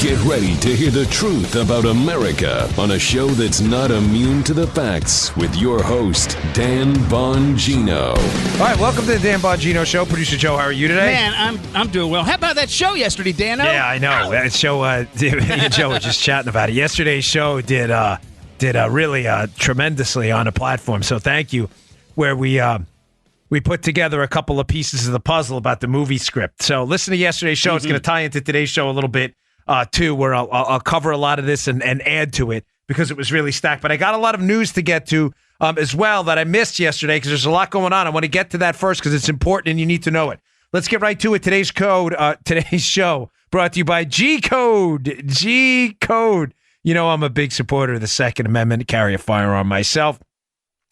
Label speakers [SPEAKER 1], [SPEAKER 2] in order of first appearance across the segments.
[SPEAKER 1] Get ready to hear the truth about America on a show that's not immune to the facts with your host, Dan Bongino.
[SPEAKER 2] All right, welcome to the Dan Bongino Show. Producer Joe, how are you today?
[SPEAKER 3] Man, I'm doing well. How about that show yesterday, Dano?
[SPEAKER 2] Yeah, I know. That show, me and Joe were just chatting about it. Yesterday's show did really tremendously on a platform, so thank you, where we put together a couple of pieces of the puzzle about the movie script. So listen to yesterday's show. It's going to tie into today's show a little bit, too, where I'll cover a lot of this and add to it because it was really stacked. But I got a lot of news to get to as well that I missed yesterday because there's a lot going on. I want to get to that first because it's important and you need to know it. Let's get right to it. Today's show brought to you by G-Code. G-Code. You know I'm a big supporter of the Second Amendment, carry a firearm myself.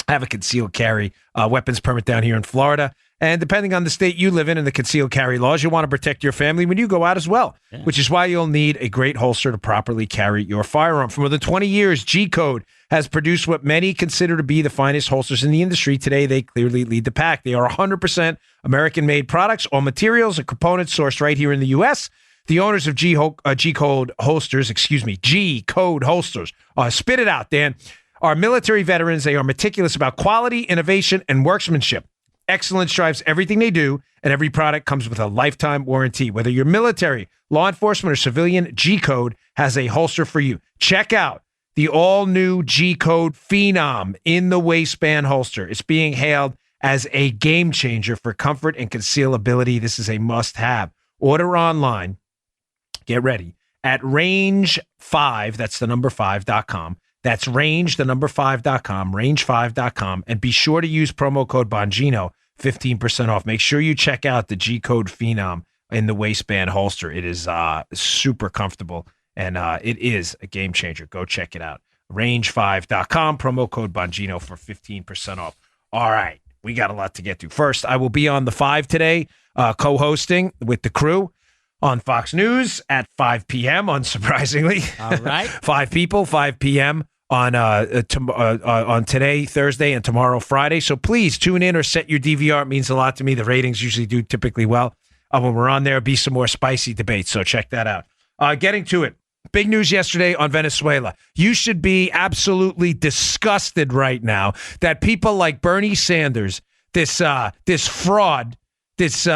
[SPEAKER 2] I have a concealed carry weapons permit down here in Florida. And depending on the state you live in and the concealed carry laws, you want to protect your family when you go out as well, which is why you'll need a great holster to properly carry your firearm. For more than 20 years, G-Code has produced what many consider to be the finest holsters in the industry. Today, they clearly lead the pack. They are 100% American-made products. All materials and components sourced right here in the U.S. The owners of G-Code holsters, G-Code holsters, spit it out, Dan, are military veterans. They are meticulous about quality, innovation, and workmanship. Excellence drives everything they do, and every product comes with a lifetime warranty. Whether you're military, law enforcement, or civilian, G-Code has a holster for you. Check out the all-new G-Code Phenom in the waistband holster. It's being hailed as a game changer for comfort and concealability. This is a must-have. Order online. Get ready at range5, that's the number 5.com. That's range5.com, range5.com, and be sure to use promo code Bongino, 15% off. Make sure you check out the G-Code Phenom in the waistband holster. It is super comfortable, and it is a game changer. Go check it out. Range5.com, promo code Bongino for 15% off. All right, we got a lot to get to. First, I will be on the 5 today, co-hosting with the crew on Fox News at 5 p.m., unsurprisingly.
[SPEAKER 3] All right.
[SPEAKER 2] 5 people, 5 p.m. on today, Thursday, and tomorrow, Friday. So please tune in or set your DVR. It means a lot to me. The ratings usually do typically well. When we're on there, be some more spicy debates. So check that out. Getting to it. Big news yesterday on Venezuela. You should be absolutely disgusted right now that people like Bernie Sanders, this fraud, this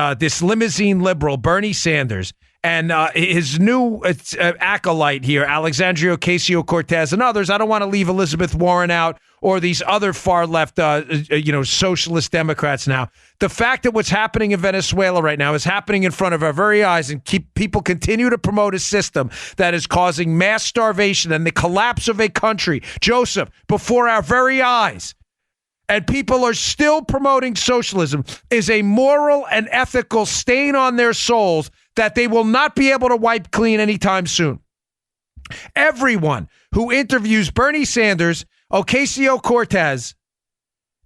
[SPEAKER 2] limousine liberal, Bernie Sanders, and his new acolyte here, Alexandria Ocasio-Cortez, and others. I don't want to leave Elizabeth Warren out or these other far-left, socialist Democrats now. The fact that what's happening in Venezuela right now is happening in front of our very eyes, and people continue to promote a system that is causing mass starvation and the collapse of a country, Joseph, before our very eyes, and people are still promoting socialism, is a moral and ethical stain on their souls that they will not be able to wipe clean anytime soon. Everyone who interviews Bernie Sanders, Ocasio-Cortez,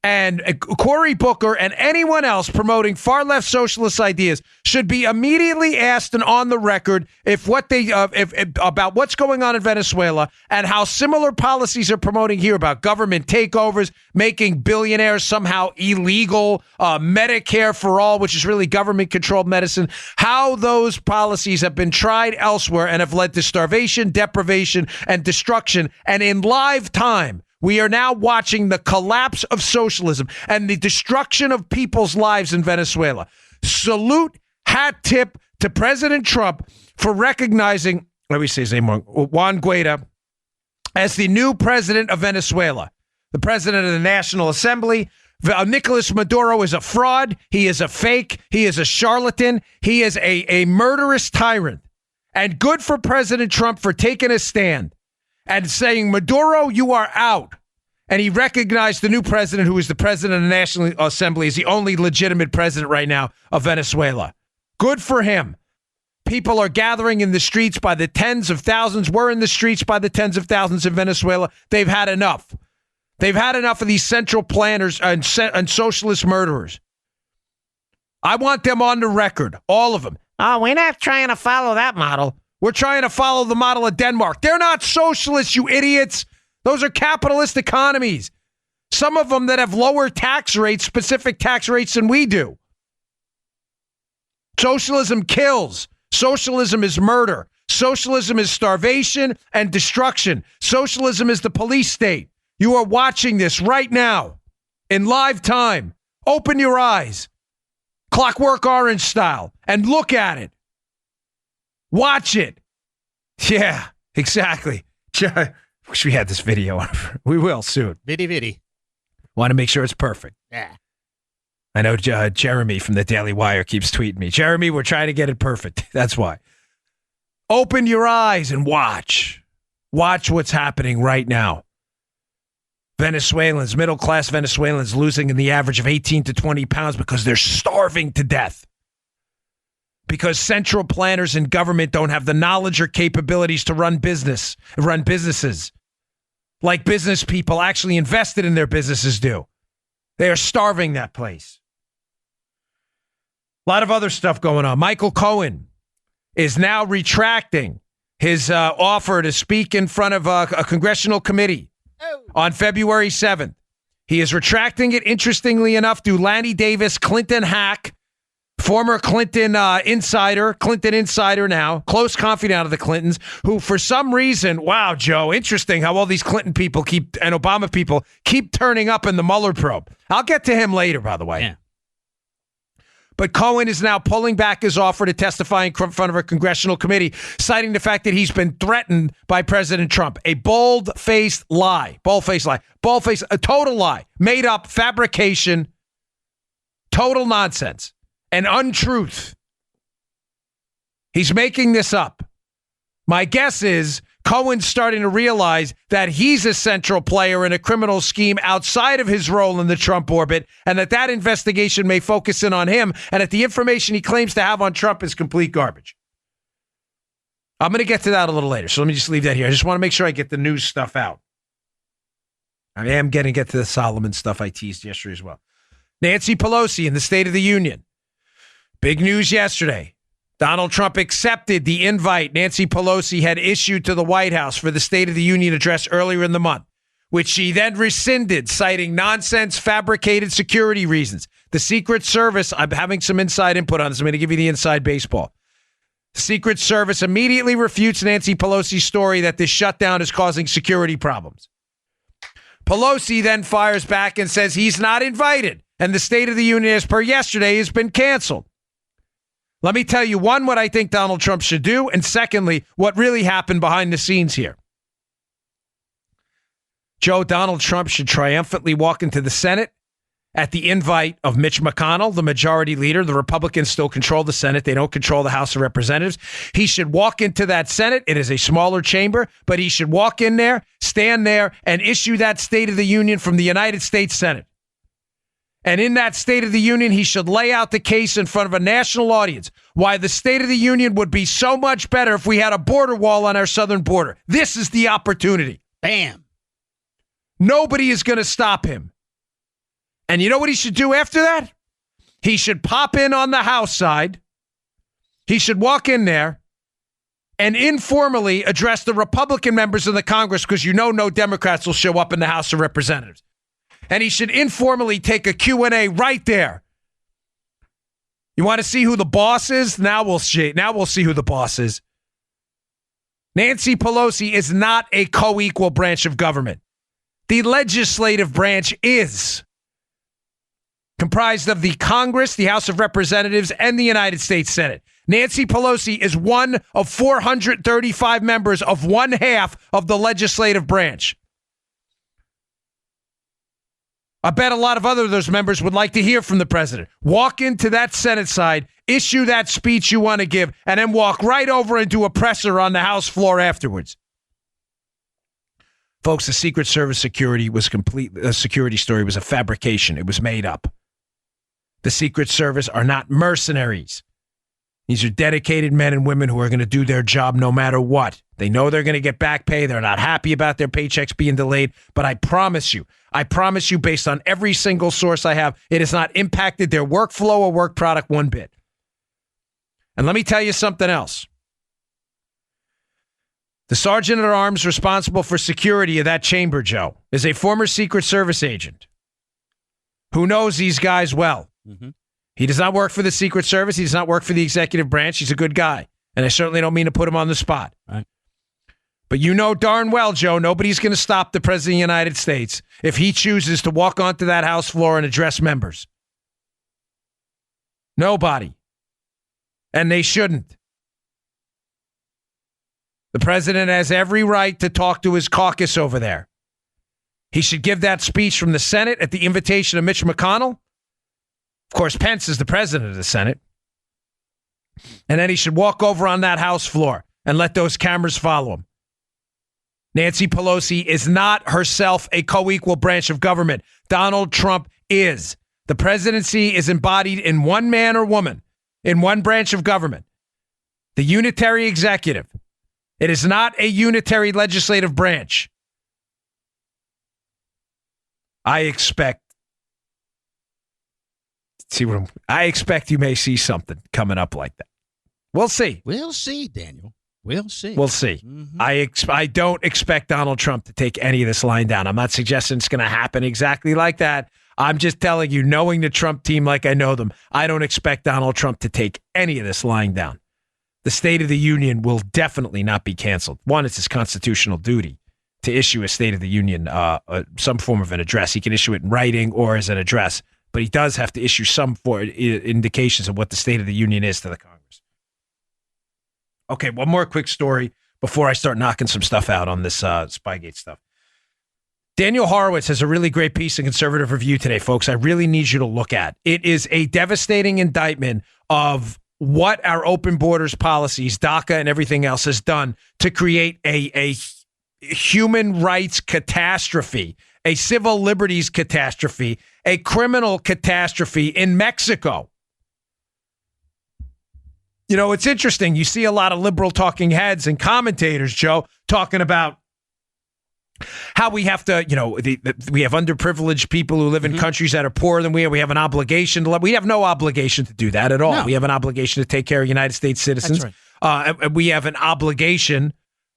[SPEAKER 2] and Cory Booker and anyone else promoting far-left socialist ideas should be immediately asked and on the record about what's going on in Venezuela and how similar policies are promoting here about government takeovers, making billionaires somehow illegal, Medicare for all, which is really government-controlled medicine, how those policies have been tried elsewhere and have led to starvation, deprivation, and destruction. And in live time, we are now watching the collapse of socialism and the destruction of people's lives in Venezuela. Salute, hat tip to President Trump for recognizing, let me say his name wrong, Juan Guaidó, as the new president of Venezuela, the president of the National Assembly. Nicolas Maduro is a fraud. He is a fake. He is a charlatan. He is a murderous tyrant. And good for President Trump for taking a stand and saying, Maduro, you are out. And he recognized the new president, who is the president of the National Assembly, as the only legitimate president right now of Venezuela. Good for him. People are gathering in the streets by the tens of thousands. We're in the streets by the tens of thousands in Venezuela. They've had enough. They've had enough of these central planners and socialist murderers. I want them on the record, all of them. Oh, we're not trying to follow that model. We're trying to follow the model of Denmark. They're not socialists, you idiots. Those are capitalist economies. Some of them that have lower tax rates, specific tax rates than we do. Socialism kills. Socialism is murder. Socialism is starvation and destruction. Socialism is the police state. You are watching this right now in live time. Open your eyes, Clockwork Orange style, and look at it. Watch it. Yeah, exactly. Wish we had this video. We will soon.
[SPEAKER 3] Viddy.
[SPEAKER 2] Want to make sure it's perfect.
[SPEAKER 3] Yeah.
[SPEAKER 2] I know Jeremy from the Daily Wire keeps tweeting me. Jeremy, we're trying to get it perfect. That's why. Open your eyes and watch. Watch what's happening right now. Venezuelans, middle-class Venezuelans losing in the average of 18 to 20 pounds because they're starving to death. Because central planners in government don't have the knowledge or capabilities to run businesses like business people actually invested in their businesses do. They are starving that place. A lot of other stuff going on. Michael Cohen is now retracting his offer to speak in front of a congressional committee on February 7th. He is retracting it, interestingly enough, to Lanny Davis, Clinton hack, former Clinton insider now, close confidant of the Clintons, who for some reason, wow, Joe, interesting how all these Clinton people and Obama people keep turning up in the Mueller probe. I'll get to him later, by the way.
[SPEAKER 3] Yeah.
[SPEAKER 2] But Cohen is now pulling back his offer to testify in front of a congressional committee, citing the fact that he's been threatened by President Trump. A bold-faced lie. A total lie. Made up, fabrication, total nonsense, and untruth. He's making this up. My guess is Cohen's starting to realize that he's a central player in a criminal scheme outside of his role in the Trump orbit, and that investigation may focus in on him, and that the information he claims to have on Trump is complete garbage. I'm going to get to that a little later, so let me just leave that here. I just want to make sure I get the news stuff out. I am going to get to the Solomon stuff I teased yesterday as well. Nancy Pelosi in the State of the Union. Big news yesterday. Donald Trump accepted the invite Nancy Pelosi had issued to the White House for the State of the Union address earlier in the month, which she then rescinded, citing nonsense, fabricated security reasons. The Secret Service, I'm having some inside input on this. I'm going to give you the inside baseball. Secret Service immediately refutes Nancy Pelosi's story that this shutdown is causing security problems. Pelosi then fires back and says he's not invited, and the State of the Union, as per yesterday, has been canceled. Let me tell you, one, what I think Donald Trump should do, and secondly, what really happened behind the scenes here. Joe, Donald Trump should triumphantly walk into the Senate at the invite of Mitch McConnell, the majority leader. The Republicans still control the Senate. They don't control the House of Representatives. He should walk into that Senate. It is a smaller chamber, but he should walk in there, stand there, and issue that State of the Union from the United States Senate. And in that State of the Union, he should lay out the case in front of a national audience why the State of the Union would be so much better if we had a border wall on our southern border. This is the opportunity.
[SPEAKER 3] Bam.
[SPEAKER 2] Nobody is going to stop him. And you know what he should do after that? He should pop in on the House side. He should walk in there and informally address the Republican members of the Congress, because you know no Democrats will show up in the House of Representatives. And he should informally take a Q&A right there. You want to see who the boss is? Now we'll see who the boss is. Nancy Pelosi is not a co-equal branch of government. The legislative branch is comprised of the Congress, the House of Representatives, and the United States Senate. Nancy Pelosi is one of 435 members of one half of the legislative branch. I bet a lot of those members would like to hear from the president. Walk into that Senate side, issue that speech you want to give, and then walk right over and do a presser on the House floor afterwards. Folks, the Secret Service security was complete. The security story was a fabrication. It was made up. The Secret Service are not mercenaries. These are dedicated men and women who are going to do their job no matter what. They know they're going to get back pay. They're not happy about their paychecks being delayed. But I promise you, based on every single source I have, it has not impacted their workflow or work product one bit. And let me tell you something else. The sergeant at arms responsible for security of that chamber, Joe, is a former Secret Service agent who knows these guys well. Mm-hmm. He does not work for the Secret Service. He does not work for the executive branch. He's a good guy. And I certainly don't mean to put him on the spot.
[SPEAKER 3] Right.
[SPEAKER 2] But you know darn well, Joe, nobody's going to stop the President of the United States if he chooses to walk onto that House floor and address members. Nobody. And they shouldn't. The president has every right to talk to his caucus over there. He should give that speech from the Senate at the invitation of Mitch McConnell. Of course, Pence is the president of the Senate. And then he should walk over on that House floor and let those cameras follow him. Nancy Pelosi is not herself a co-equal branch of government. Donald Trump is. The presidency is embodied in one man or woman, in one branch of government, the unitary executive. It is not a unitary legislative branch. I expect you may see something coming up like that. We'll see.
[SPEAKER 3] We'll see, Daniel. We'll see.
[SPEAKER 2] We'll see. Mm-hmm. I don't expect Donald Trump to take any of this lying down. I'm not suggesting it's going to happen exactly like that. I'm just telling you, knowing the Trump team like I know them, I don't expect Donald Trump to take any of this lying down. The State of the Union will definitely not be canceled. One, it's his constitutional duty to issue a State of the Union, some form of an address. He can issue it in writing or as an address, but he does have to issue some indications of what the State of the Union is to the Congress. Okay, one more quick story before I start knocking some stuff out on this Spygate stuff. Daniel Horowitz has a really great piece in Conservative Review today, folks. I really need you to look at. It is a devastating indictment of what our open borders policies, DACA and everything else, has done to create a human rights catastrophe, a civil liberties catastrophe, a criminal catastrophe in Mexico. You know, it's interesting. You see a lot of liberal talking heads and commentators, Joe, talking about how we have to, we have underprivileged people who live in countries that are poorer than we are. We have an obligation to we have no obligation to do that at all. No. We have an obligation to take care of United States citizens.
[SPEAKER 3] That's right.
[SPEAKER 2] And we have an obligation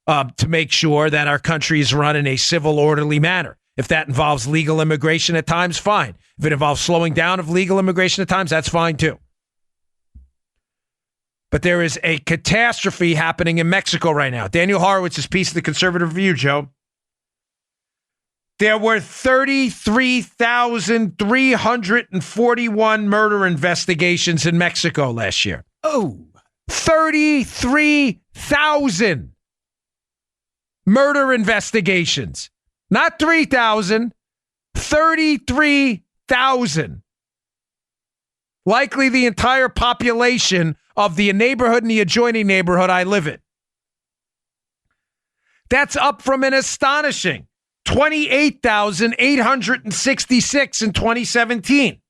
[SPEAKER 2] to make sure that our country is run in a civil, orderly manner. If that involves legal immigration at times, fine. If it involves slowing down of legal immigration at times, that's fine too. But there is a catastrophe happening in Mexico right now. Daniel Horowitz's piece of the Conservative Review, Joe. There were 33,341 murder investigations in Mexico last year.
[SPEAKER 3] Oh,
[SPEAKER 2] 33,000 murder investigations. Not 3,000, 33,000. Likely the entire population of the neighborhood and the adjoining neighborhood I live in. That's up from an astonishing 28,866 in 2017.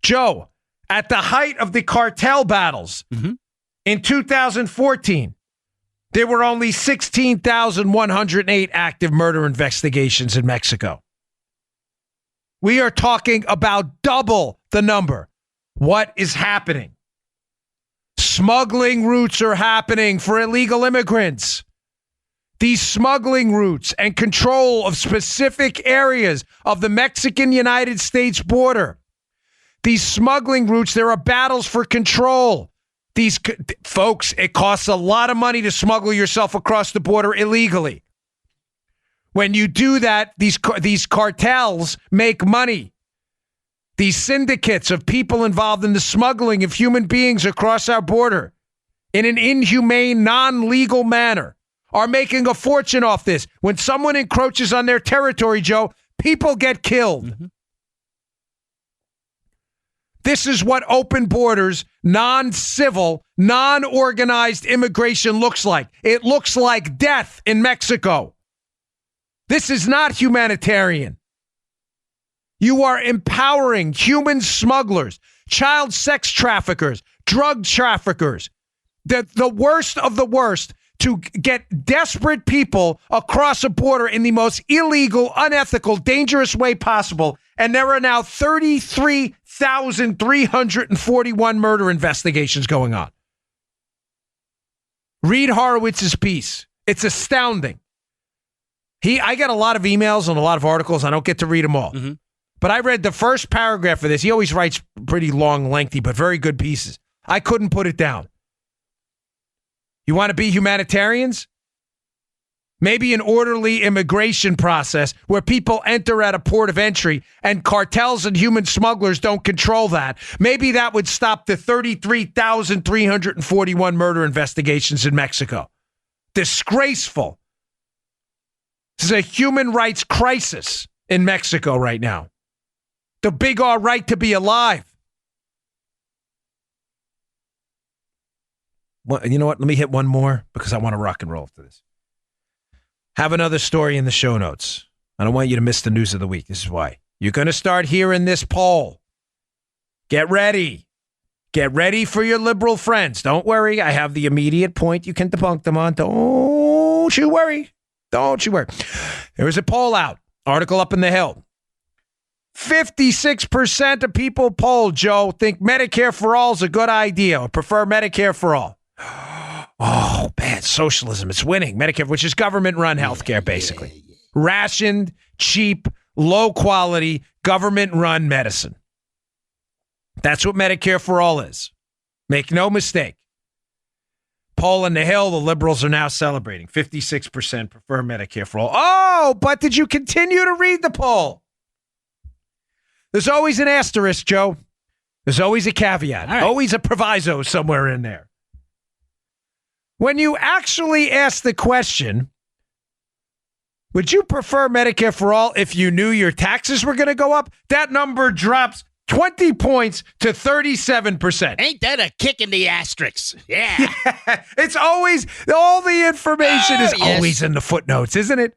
[SPEAKER 2] Joe, at the height of the cartel battles in 2014, there were only 16,108 active murder investigations in Mexico. We are talking about double the number. What is happening? Smuggling routes are happening for illegal immigrants. These smuggling routes and control of specific areas of the Mexican-United States border. These smuggling routes, there are battles for control. These folks, it costs a lot of money to smuggle yourself across the border illegally. When you do that, these cartels make money. These syndicates of people involved in the smuggling of human beings across our border in an inhumane, non-legal manner are making a fortune off this. When someone encroaches on their territory, Joe, people get killed. This is what open borders, non-civil, non-organized immigration looks like. It looks like death in Mexico. This is not humanitarian. You are empowering human smugglers, child sex traffickers, drug traffickers, the worst of the worst, to get desperate people across a border in the most illegal, unethical, dangerous way possible. And there are now 33,341 murder investigations going on. Read Horowitz's piece. It's astounding. I get a lot of emails and a lot of articles. I don't get to read them all. But I read the first paragraph of this. He always writes pretty long, lengthy, but very good pieces. I couldn't put it down. You want to be humanitarians? Maybe an orderly immigration process where people enter at a port of entry and cartels and human smugglers don't control that. Maybe that would stop the 33,341 murder investigations in Mexico. Disgraceful. This is a human rights crisis in Mexico right now. The big R right to be alive. Well, you know what? Let me hit one more because I want to rock and roll to this. Have another story in the show notes. I don't want you to miss the news of the week. This is why. You're going to start hearing this poll. Get ready. Get ready for your liberal friends. Don't worry. I have the immediate point you can debunk them on. Don't you worry. Don't you worry. There was a poll out. Article up in the Hill. 56% of people polled, Joe, think Medicare for all is a good idea or prefer Medicare for all. Oh, bad socialism. It's winning. Medicare, which is government-run healthcare, basically. Rationed, cheap, low-quality, government-run medicine. That's what Medicare for all is. Make no mistake. Poll in the Hill, the liberals are now celebrating. 56% prefer Medicare for all. Oh, but did you continue to read the poll? There's always an asterisk, Joe. There's always a caveat. Right. Always a proviso somewhere in there. When you actually ask the question, would you prefer Medicare for all if you knew your taxes were going to go up? That number drops 20 points to 37%.
[SPEAKER 3] Ain't that a kick in the asterisks? Yeah.
[SPEAKER 2] It's always, all the information is always in the footnotes, isn't it?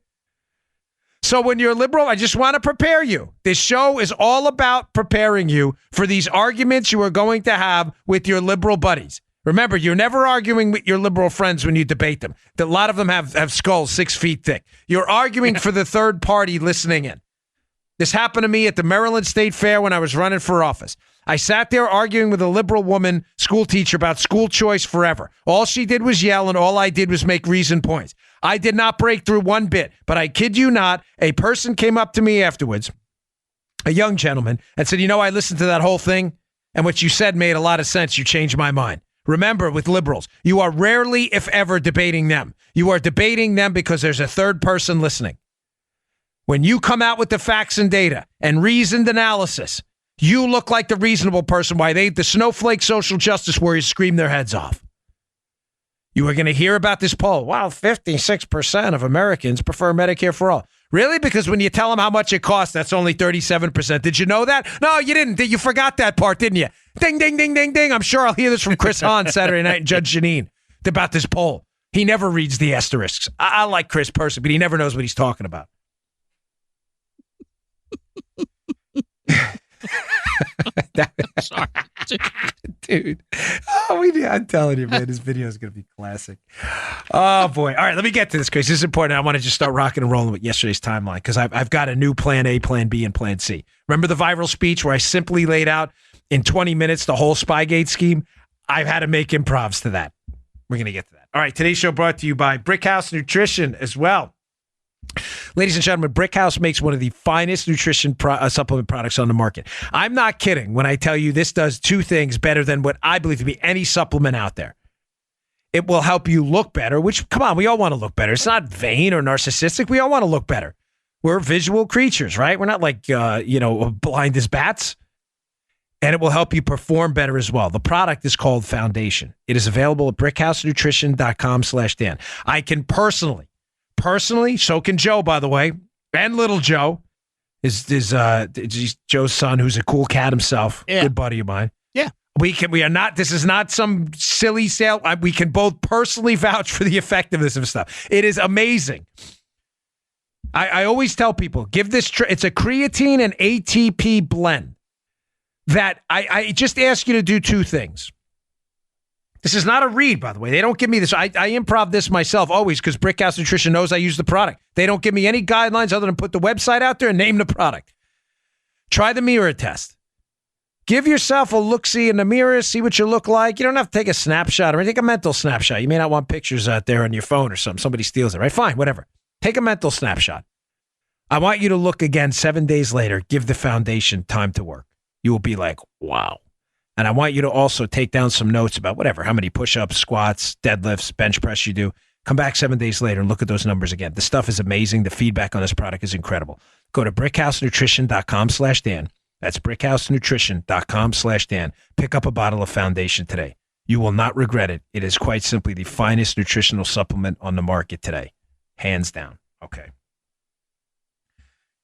[SPEAKER 2] So when you're liberal, I just want to prepare you. This show is all about preparing you for these arguments you are going to have with your liberal buddies. Remember, you're never arguing with your liberal friends when you debate them. A lot of them have skulls 6 feet thick. You're arguing for the third party listening in. This happened to me at the Maryland State Fair when I was running for office. I sat there arguing with a liberal woman, school teacher, about school choice forever. All she did was yell, and all I did was make reason points. I did not break through one bit, but I kid you not, a person came up to me afterwards, a young gentleman, and said, I listened to that whole thing, and what you said made a lot of sense. You changed my mind. Remember, with liberals, you are rarely, if ever, debating them. You are debating them because there's a third person listening. When you come out with the facts and data and reasoned analysis, you look like the reasonable person while the snowflake social justice warriors scream their heads off. You are going to hear about this poll. Wow, 56% of Americans prefer Medicare for all. Really? Because when you tell them how much it costs, that's only 37%. Did you know that? No, you didn't. You forgot that part, didn't you? Ding, ding, ding, ding, ding. I'm sure I'll hear this from Chris Hahn Saturday night and Judge Janine about this poll. He never reads the asterisks. I like Chris personally, but he never knows what he's talking about.
[SPEAKER 3] Sorry.
[SPEAKER 2] Dude. I'm telling you, man, this video is going to be classic. Oh, boy. All right, let me get to this, Chris. This is important. I want to just start rocking and rolling with yesterday's timeline because I've got a new plan A, plan B, and plan C. Remember the viral speech where I simply laid out in 20 minutes the whole Spygate scheme? I've had to make improvs to that. We're going to get to that. All right, today's show brought to you by Brickhouse Nutrition as well. Ladies and gentlemen, Brickhouse makes one of the finest nutrition supplement products on the market. I'm not kidding when I tell you this does two things better than what I believe to be any supplement out there. It will help you look better, which, come on, we all want to look better. It's not vain or narcissistic. We all want to look better. We're visual creatures, right? We're not like, blind as bats. And it will help you perform better as well. The product is called Foundation. It is available at brickhousenutrition.com/Dan. I can personally, so can Joe, by the way, and little Joe is Joe's son, who's a cool cat himself, good buddy of mine.
[SPEAKER 3] Yeah.
[SPEAKER 2] We are not, this is not some silly sale. We can both personally vouch for the effectiveness of stuff. It is amazing. I always tell people, give this, it's a creatine and ATP blend that I just ask you to do two things. This is not a read, by the way. They don't give me this. I improv this myself always because Brickhouse Nutrition knows I use the product. They don't give me any guidelines other than put the website out there and name the product. Try the mirror test. Give yourself a look-see in the mirror, see what you look like. You don't have to take a snapshot or take a mental snapshot. You may not want pictures out there on your phone or something. Somebody steals it, right? Fine, whatever. Take a mental snapshot. I want you to look again 7 days later. Give the Foundation time to work. You will be like, wow. And I want you to also take down some notes about whatever, how many push-ups, squats, deadlifts, bench press you do. Come back 7 days later and look at those numbers again. The stuff is amazing. The feedback on this product is incredible. Go to brickhousenutrition.com/Dan. That's brickhousenutrition.com/Dan. Pick up a bottle of Foundation today. You will not regret it. It is quite simply the finest nutritional supplement on the market today. Hands down. Okay.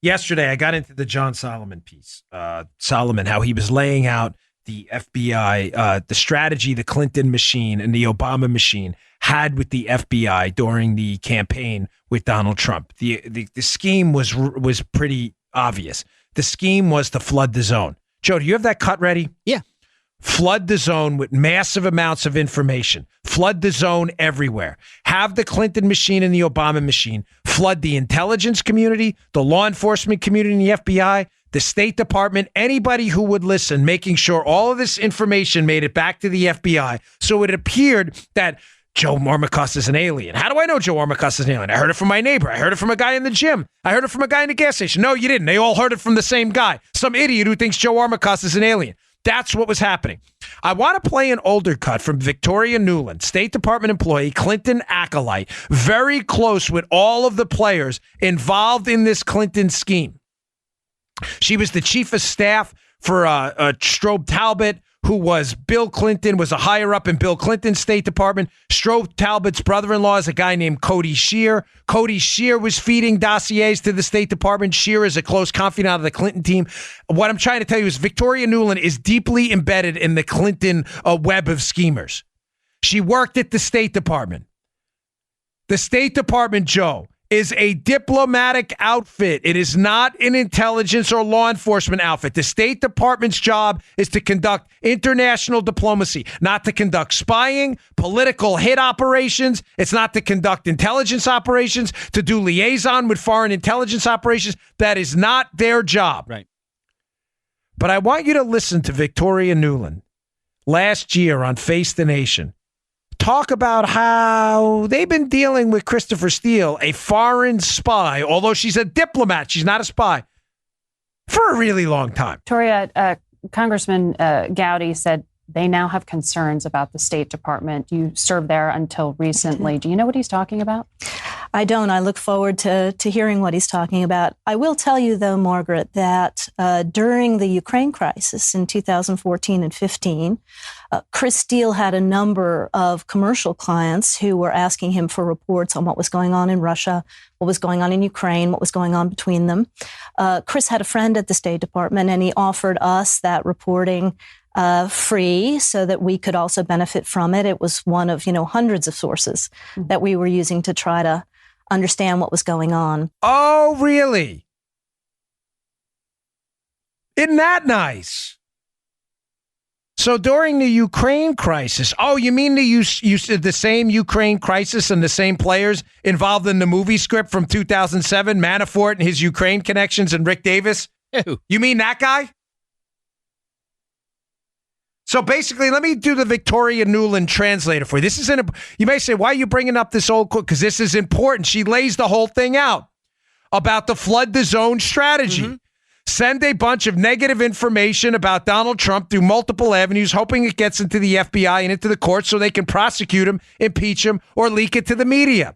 [SPEAKER 2] Yesterday, I got into the John Solomon piece. Solomon, how he was laying out the FBI, the strategy the Clinton machine and the Obama machine had with the FBI during the campaign with Donald Trump. The scheme was pretty obvious. The scheme was to flood the zone. Joe, do you have that cut ready?
[SPEAKER 3] Yeah.
[SPEAKER 2] Flood the zone with massive amounts of information. Flood the zone everywhere. Have the Clinton machine and the Obama machine flood the intelligence community, the law enforcement community and the FBI, the State Department, anybody who would listen, making sure all of this information made it back to the FBI. So it appeared that Joe Armacost is an alien. How do I know Joe Armacost is an alien? I heard it from my neighbor. I heard it from a guy in the gym. I heard it from a guy in the gas station. No, you didn't. They all heard it from the same guy. Some idiot who thinks Joe Armacost is an alien. That's what was happening. I want to play an older cut from Victoria Nuland, State Department employee, Clinton acolyte, very close with all of the players involved in this Clinton scheme. She was the chief of staff for Strobe Talbot, who was Bill Clinton, was a higher up in Bill Clinton's State Department. Strobe Talbot's brother-in-law is a guy named Cody Shear. Cody Shear was feeding dossiers to the State Department. Shear is a close confidant of the Clinton team. What I'm trying to tell you is Victoria Nuland is deeply embedded in the Clinton web of schemers. She worked at the State Department. The State Department, Joe, is a diplomatic outfit. It is not an intelligence or law enforcement outfit. The State Department's job is to conduct international diplomacy, not to conduct spying, political hit operations. It's not to conduct intelligence operations, to do liaison with foreign intelligence operations. That is not their job.
[SPEAKER 3] Right.
[SPEAKER 2] But I want you to listen to Victoria Nuland last year on Face the Nation talk about how they've been dealing with Christopher Steele, a foreign spy, although she's a diplomat, she's not a spy, for a really long time.
[SPEAKER 4] Victoria, Congressman Gowdy said they now have concerns about the State Department. You served there until recently. Do you know what he's talking about?
[SPEAKER 5] I don't. I look forward to hearing what he's talking about. I will tell you, though, Margaret, that during the Ukraine crisis in 2014 and 15, Chris Steele had a number of commercial clients who were asking him for reports on what was going on in Russia, what was going on in Ukraine, what was going on between them. Chris had a friend at the State Department, and he offered us that reporting free so that we could also benefit from it. It was one of, hundreds of sources that we were using to try to understand what was going on.
[SPEAKER 2] Oh, really? Isn't that nice? So during the Ukraine crisis, you mean you said the same Ukraine crisis and the same players involved in the movie script from 2007, Manafort and his Ukraine connections and Rick Davis?
[SPEAKER 3] Ew.
[SPEAKER 2] You mean that guy? So basically, let me do the Victoria Nuland translator for you. This is you may say, why are you bringing up this old quote? Because this is important. She lays the whole thing out about the flood the zone strategy. Mm-hmm. Send a bunch of negative information about Donald Trump through multiple avenues, hoping it gets into the FBI and into the courts so they can prosecute him, impeach him, or leak it to the media.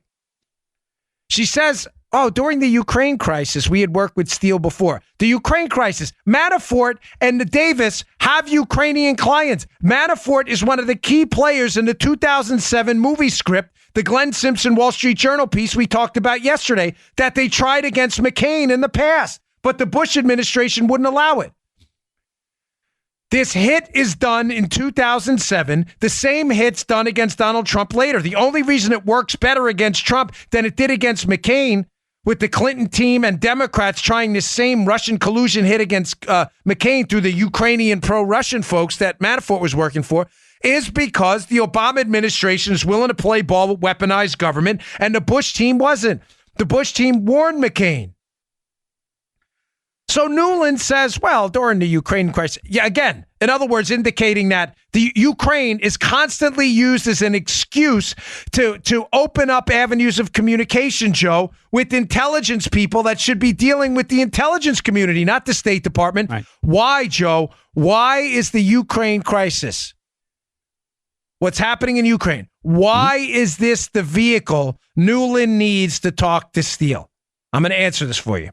[SPEAKER 2] She says, during the Ukraine crisis, we had worked with Steele before. The Ukraine crisis, Manafort and the Davis have Ukrainian clients. Manafort is one of the key players in the 2007 movie script, the Glenn Simpson Wall Street Journal piece we talked about yesterday, that they tried against McCain in the past, but the Bush administration wouldn't allow it. This hit is done in 2007. The same hit's done against Donald Trump later. The only reason it works better against Trump than it did against McCain, with the Clinton team and Democrats trying this same Russian collusion hit against McCain through the Ukrainian pro-Russian folks that Manafort was working for, is because the Obama administration is willing to play ball with weaponized government, and the Bush team wasn't. The Bush team warned McCain. So Nuland says, well, during the Ukraine crisis, yeah, again, in other words, indicating that the Ukraine is constantly used as an excuse to open up avenues of communication, Joe, with intelligence people that should be dealing with the intelligence community, not the State Department.
[SPEAKER 3] Right.
[SPEAKER 2] Why, Joe? Why is the Ukraine crisis? What's happening in Ukraine? Why is this the vehicle Nuland needs to talk to Steele? I'm going to answer this for you.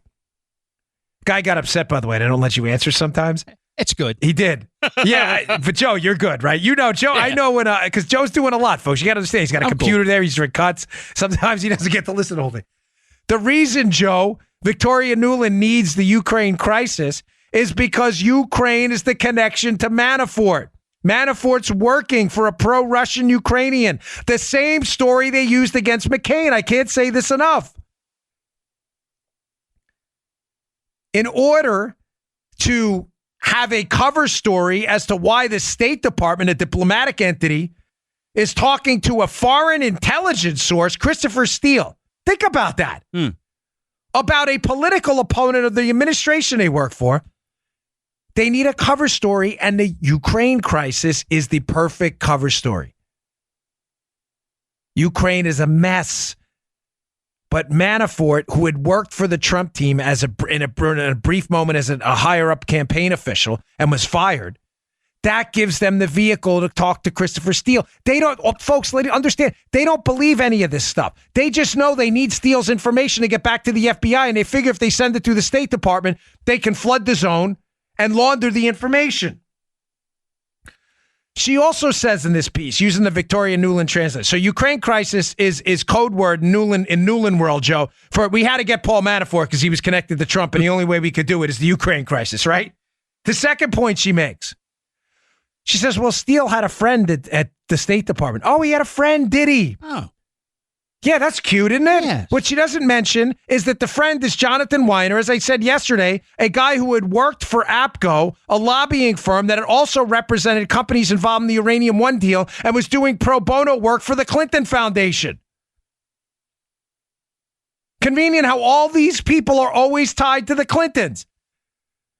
[SPEAKER 2] Guy got upset, by the way. They don't let you answer sometimes.
[SPEAKER 3] It's good.
[SPEAKER 2] He did. Yeah, but Joe, you're good, right? You know, Joe,
[SPEAKER 3] Yeah.
[SPEAKER 2] I know when, because Joe's doing a lot, folks. You got to understand, he's got a
[SPEAKER 3] I'm
[SPEAKER 2] computer
[SPEAKER 3] cool.
[SPEAKER 2] there. He's doing cuts. Sometimes he doesn't get to listen to the whole thing. The reason, Joe, Victoria Nuland needs the Ukraine crisis is because Ukraine is the connection to Manafort. Manafort's working for a pro-Russian Ukrainian. The same story they used against McCain. I can't say this enough. In order to have a cover story as to why the State Department, a diplomatic entity, is talking to a foreign intelligence source, Christopher Steele. Think about that. About a political opponent of the administration they work for. They need a cover story, and the Ukraine crisis is the perfect cover story. Ukraine is a mess. But Manafort, who had worked for the Trump team in a brief moment as a higher-up campaign official and was fired, that gives them the vehicle to talk to Christopher Steele. They don't, folks, understand, they don't believe any of this stuff. They just know they need Steele's information to get back to the FBI, and they figure if they send it to the State Department, they can flood the zone and launder the information. She also says in this piece, using the Victoria Nuland translation, so Ukraine crisis is code word Nuland in Nuland world, Joe, for we had to get Paul Manafort because he was connected to Trump, and the only way we could do it is the Ukraine crisis, right? The second point she makes, she says, well, Steele had a friend at the State Department. Oh, he had a friend, did he?
[SPEAKER 3] Oh.
[SPEAKER 2] Yeah, that's cute, isn't it?
[SPEAKER 3] Yes.
[SPEAKER 2] What she doesn't mention is that the friend is Jonathan Weiner, as I said yesterday, a guy who had worked for APCO, a lobbying firm that had also represented companies involved in the Uranium One deal and was doing pro bono work for the Clinton Foundation. Convenient how all these people are always tied to the Clintons.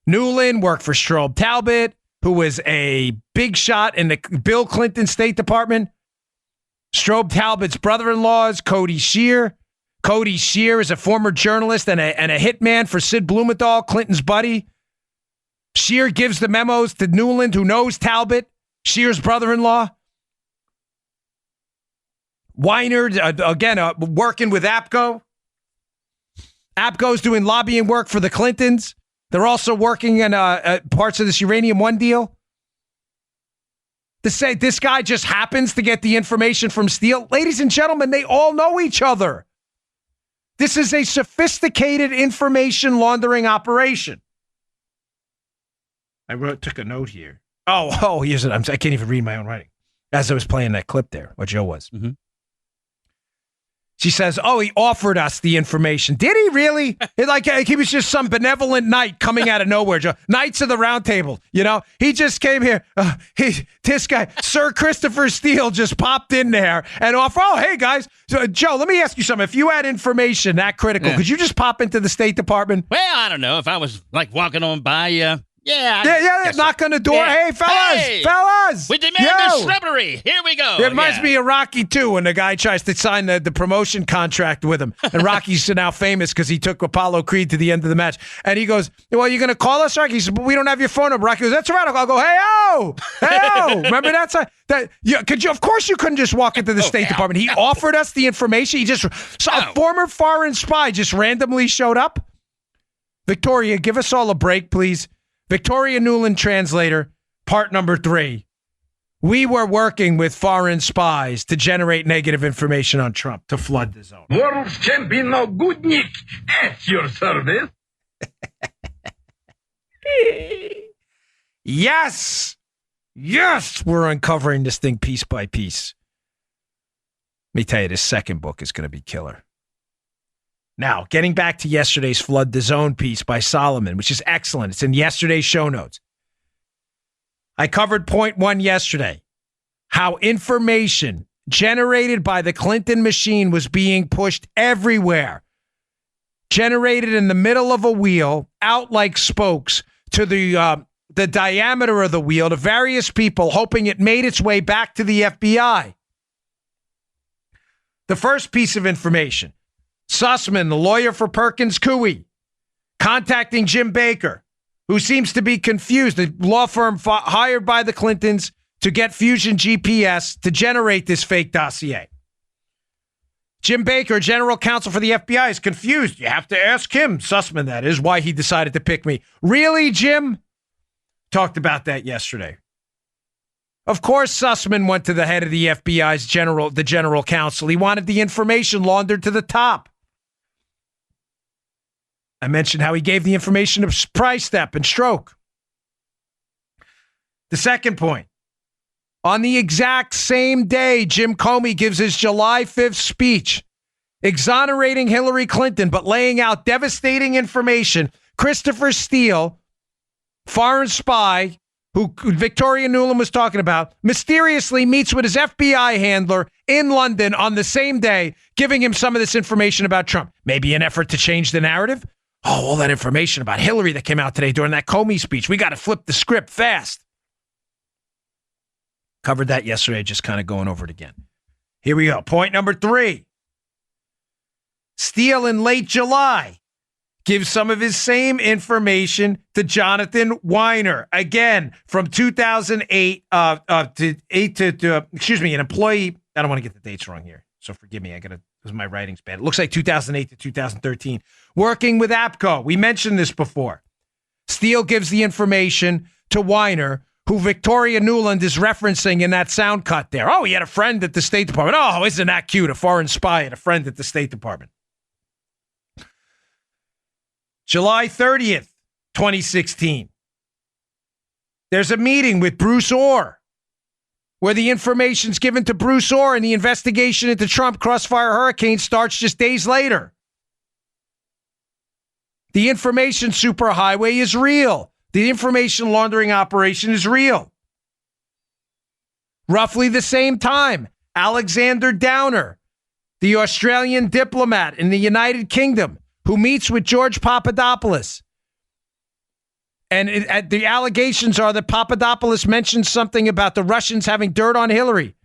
[SPEAKER 2] Nuland worked for Strobe Talbot, who was a big shot in the Bill Clinton State Department. Strobe Talbot's brother-in-law is Cody Shear. Cody Shear is a former journalist and a hitman for Sid Blumenthal, Clinton's buddy. Shear gives the memos to Nuland, who knows Talbot, Shear's brother-in-law. Weiner, again, working with APCO. APCO's doing lobbying work for the Clintons. They're also working in parts of this Uranium One deal. To say this guy just happens to get the information from Steele. Ladies and gentlemen, they all know each other. This is a sophisticated information laundering operation. Took a note here. Here's it. I can't even read my own writing. As I was playing that clip there, what Joe was. Mm-hmm. She says, he offered us the information. Did he really? Like he was just some benevolent knight coming out of nowhere, Joe. Knights of the Round Table, you know? He just came here. This guy, Sir Christopher Steele, just popped in there and offered, hey, guys. So, Joe, let me ask you something. If you had information that critical, could you just pop into the State Department?
[SPEAKER 3] Well, I don't know. If I was, like, walking on by,
[SPEAKER 2] knock on the door.
[SPEAKER 3] Yeah.
[SPEAKER 2] Hey, fellas.
[SPEAKER 3] We demand the shrubbery. Here we go.
[SPEAKER 2] It reminds me of Rocky 2 when the guy tries to sign the promotion contract with him. And Rocky's now famous because he took Apollo Creed to the end of the match. And he goes, well, you going to call us, Rocky? He said, but we don't have your phone number. Rocky goes, that's all right. I'll go, hey-o. Remember that? Of course you couldn't just walk into the State Department. He offered us the information. A former foreign spy just randomly showed up. Victoria, give us all a break, please. Victoria Nuland translator, part number 3. We were working with foreign spies to generate negative information on Trump to flood the zone.
[SPEAKER 6] World champion of good Nick at your service.
[SPEAKER 2] Yes, we're uncovering this thing piece by piece. Let me tell you, this second book is going to be killer. Now, getting back to yesterday's Flood the Zone piece by Solomon, which is excellent. It's in yesterday's show notes. I covered point 1 yesterday, how information generated by the Clinton machine was being pushed everywhere generated in the middle of a wheel, out like spokes to the diameter of the wheel to various people, hoping it made its way back to the FBI. The first piece of information, Sussman, the lawyer for Perkins Coie, contacting Jim Baker, who seems to be confused, the law firm hired by the Clintons to get Fusion GPS to generate this fake dossier. Jim Baker, general counsel for the FBI, is confused. You have to ask him, Sussman, that is, why he decided to pick me. Really, Jim? Talked about that yesterday. Of course, Sussman went to the head of the FBI's general counsel. He wanted the information laundered to the top. I mentioned how he gave the information to Price Step and Stroke. The second point, on the exact same day, Jim Comey gives his July 5th speech, exonerating Hillary Clinton, but laying out devastating information. Christopher Steele, foreign spy, who Victoria Nuland was talking about, mysteriously meets with his FBI handler in London on the same day, giving him some of this information about Trump. Maybe an effort to change the narrative? Oh, all that information about Hillary that came out today during that Comey speech. We got to flip the script fast. Covered that yesterday, just kind of going over it again. Here we go. Point number 3. Steele in late July gives some of his same information to Jonathan Weiner. Again, from 2008 an employee. I don't want to get the dates wrong here, so forgive me. My writing's bad. It looks like 2008 to 2013. Working with APCO. We mentioned this before. Steele gives the information to Weiner, who Victoria Nuland is referencing in that sound cut there. Oh, he had a friend at the State Department. Oh, isn't that cute? A foreign spy had a friend at the State Department. July 30th, 2016. There's a meeting with Bruce Orr where the information's given to Bruce Orr and the investigation into Trump Crossfire Hurricane starts just days later. The information superhighway is real. The information laundering operation is real. Roughly the same time, Alexander Downer, the Australian diplomat in the United Kingdom, who meets with George Papadopoulos. And the allegations are that Papadopoulos mentioned something about the Russians having dirt on Hillary.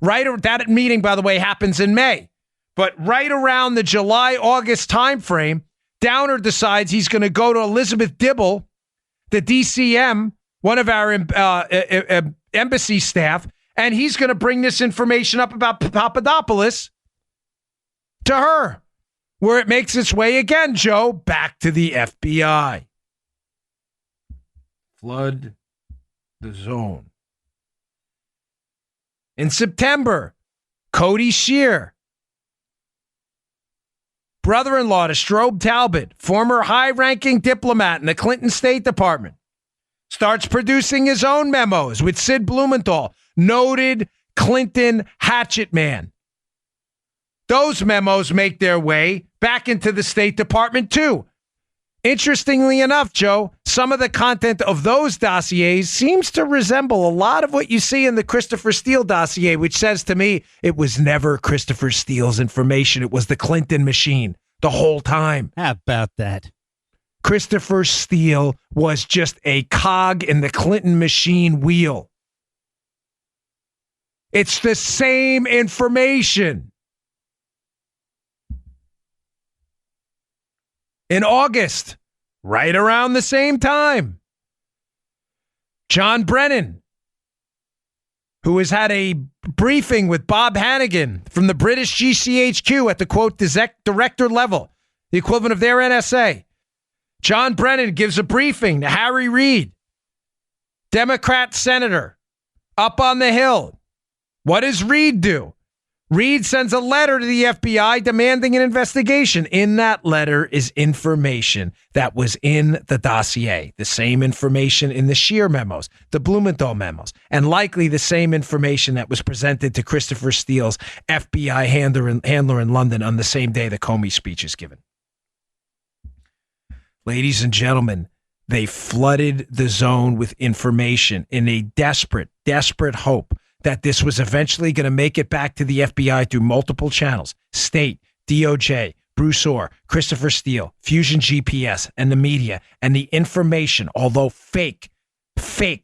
[SPEAKER 2] That meeting, by the way, happens in May. But right around the July-August timeframe, Downer decides he's going to go to Elizabeth Dibble, the DCM, one of our embassy staff, and he's going to bring this information up about Papadopoulos to her, where it makes its way again, Joe, back to the FBI. Flood the zone. In September, Cody Shear, brother-in-law to Strobe Talbot, former high-ranking diplomat in the Clinton State Department, starts producing his own memos with Sid Blumenthal, noted Clinton hatchet man. Those memos make their way back into the State Department, too. Interestingly enough, Joe, some of the content of those dossiers seems to resemble a lot of what you see in the Christopher Steele dossier, which says to me it was never Christopher Steele's information. It was the Clinton machine the whole time.
[SPEAKER 3] How about that?
[SPEAKER 2] Christopher Steele was just a cog in the Clinton machine wheel. It's the same information. In August, right around the same time, John Brennan, who has had a briefing with Bob Hannigan from the British GCHQ at the, quote, director level, the equivalent of their NSA. John Brennan gives a briefing to Harry Reid, Democrat senator, up on the Hill. What does Reid do? Reid sends a letter to the FBI demanding an investigation. In that letter is information that was in the dossier, the same information in the Scheer memos, the Blumenthal memos, and likely the same information that was presented to Christopher Steele's FBI handler in London on the same day the Comey speech is given. Ladies and gentlemen, they flooded the zone with information in a desperate, desperate hope that this was eventually going to make it back to the FBI through multiple channels, state, DOJ, Bruce Orr, Christopher Steele, Fusion GPS, and the media, and the information, although fake,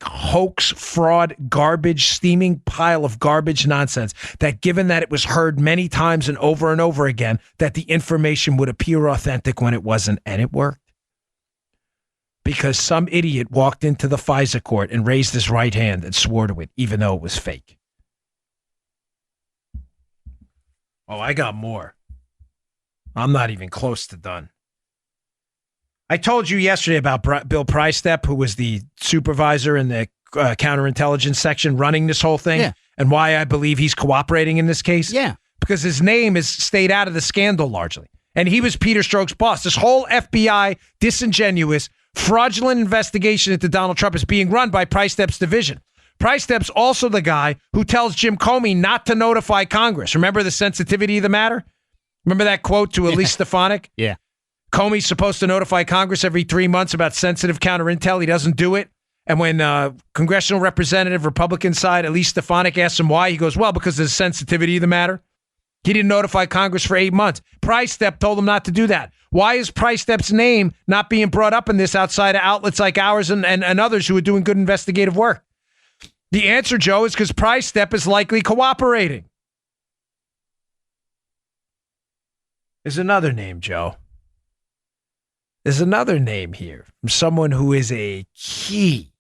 [SPEAKER 2] hoax, fraud, garbage, steaming pile of garbage nonsense, that given that it was heard many times and over again, that the information would appear authentic when it wasn't, and it worked. Because some idiot walked into the FISA court and raised his right hand and swore to it, even though it was fake. Oh, I got more. I'm not even close to done. I told you yesterday about Bill Prystep, who was the supervisor in the counterintelligence section running this whole thing, and why I believe he's cooperating in this case.
[SPEAKER 3] Yeah.
[SPEAKER 2] Because his name has stayed out of the scandal largely. And he was Peter Strzok's boss. This whole FBI disingenuous, fraudulent investigation into Donald Trump is being run by Prystep's division. Prystep's also the guy who tells Jim Comey not to notify Congress. Remember the sensitivity of the matter? Remember that quote to Elise Stefanik?
[SPEAKER 3] Yeah.
[SPEAKER 2] Comey's supposed to notify Congress every 3 months about sensitive counterintel. He doesn't do it. And when congressional representative, Republican side, Elise Stefanik asks him why, he goes, well, because of the sensitivity of the matter. He didn't notify Congress for 8 months. Prystep told him not to do that. Why is Prystep's name not being brought up in this outside of outlets like ours and others who are doing good investigative work? The answer, Joe, is because Prystep is likely cooperating. There's another name, Joe. There's another name here from someone who is a key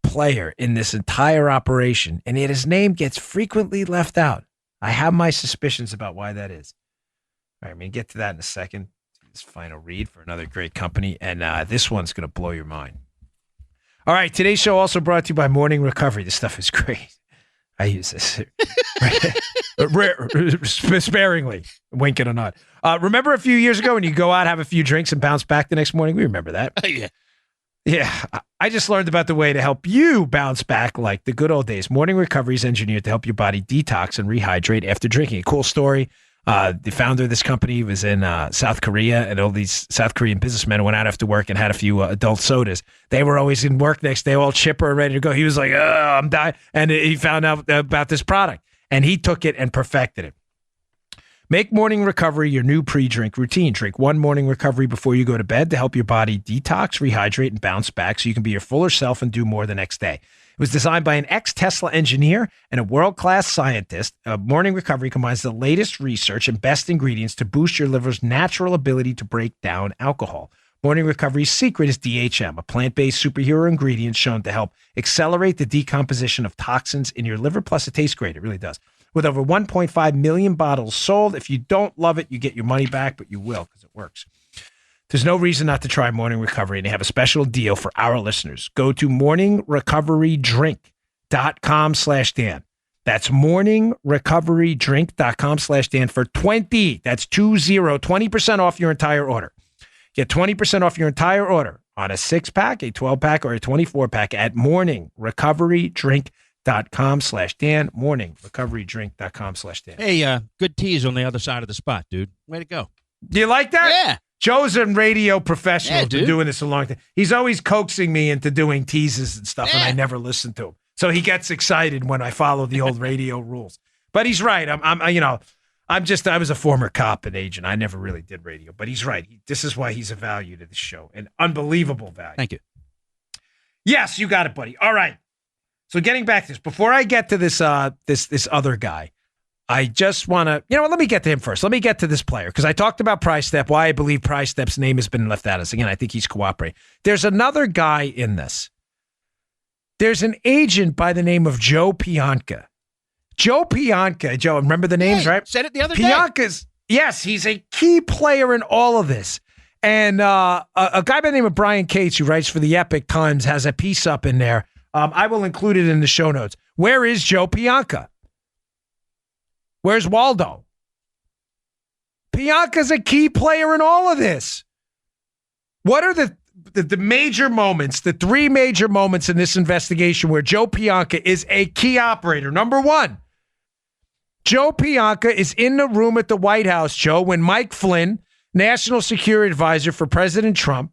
[SPEAKER 2] player in this entire operation, and yet his name gets frequently left out. I have my suspicions about why that is. All right, I'm going to get to that in a second. This final read for another great company, and this one's going to blow your mind. All right, today's show also brought to you by Morning Recovery. This stuff is great. I use this sparingly, winking or not. Remember a few years ago when you go out, have a few drinks, and bounce back the next morning? We remember that.
[SPEAKER 3] Yeah.
[SPEAKER 2] Yeah, I just learned about the way to help you bounce back like the good old days. Morning Recovery is engineered to help your body detox and rehydrate after drinking. A cool story. The founder of this company was in South Korea, and all these South Korean businessmen went out after work and had a few adult sodas. They were always in work next day, all chipper and ready to go. He was like, oh, I'm dying. And he found out about this product, and he took it and perfected it. Make Morning Recovery your new pre-drink routine. Drink one Morning Recovery before you go to bed to help your body detox, rehydrate, and bounce back so you can be your fuller self and do more the next day. It was designed by an ex-Tesla engineer and a world-class scientist. Morning Recovery combines the latest research and best ingredients to boost your liver's natural ability to break down alcohol. Morning Recovery's secret is DHM, a plant-based superhero ingredient shown to help accelerate the decomposition of toxins in your liver. Plus, it tastes great. It really does. With over 1.5 million bottles sold, if you don't love it, you get your money back, but you will because it works. There's no reason not to try Morning Recovery, and they have a special deal for our listeners. Go to morningrecoverydrink.com/Dan. That's morningrecoverydrink.com/Dan for 20% off your entire order. Get 20% off your entire order on a 6-pack, a 12-pack, or a 24-pack at morningrecoverydrink.com/Dan. morningrecoverydrink.com/Dan.
[SPEAKER 3] Hey, good tease on the other side of the spot, dude. Way to go.
[SPEAKER 2] Do you like that?
[SPEAKER 3] Yeah.
[SPEAKER 2] Joe's a radio professional.
[SPEAKER 3] Yeah,
[SPEAKER 2] Been doing this a long time. He's always coaxing me into doing teases and stuff, and I never listen to him. So he gets excited when I follow the old radio rules. But he's right. I was a former cop and agent. I never really did radio, but he's right. This is why he's a value to the show, an unbelievable value.
[SPEAKER 3] Thank you.
[SPEAKER 2] Yes, you got it, buddy. All right. So getting back to this, before I get to this other guy, I just want to, let me get to him first. Let me get to this player because I talked about Prystep, why I believe Prystep's name has been left out of this. Again, I think he's cooperating. There's another guy in this. There's an agent by the name of Joe Pianka. Joe Pianka, Joe, remember the names, right?
[SPEAKER 3] Said it the other day.
[SPEAKER 2] Pianka's, yes, he's a key player in all of this. And a guy by the name of Brian Cates, who writes for the Epic Times, has a piece up in there. I will include it in the show notes. Where is Joe Pianka? Where's Waldo? Pianka's a key player in all of this. What are the major moments, the three major moments in this investigation where Joe Pianka is a key operator? Number one, Joe Pianka is in the room at the White House, Joe, when Mike Flynn, National Security Advisor for President Trump,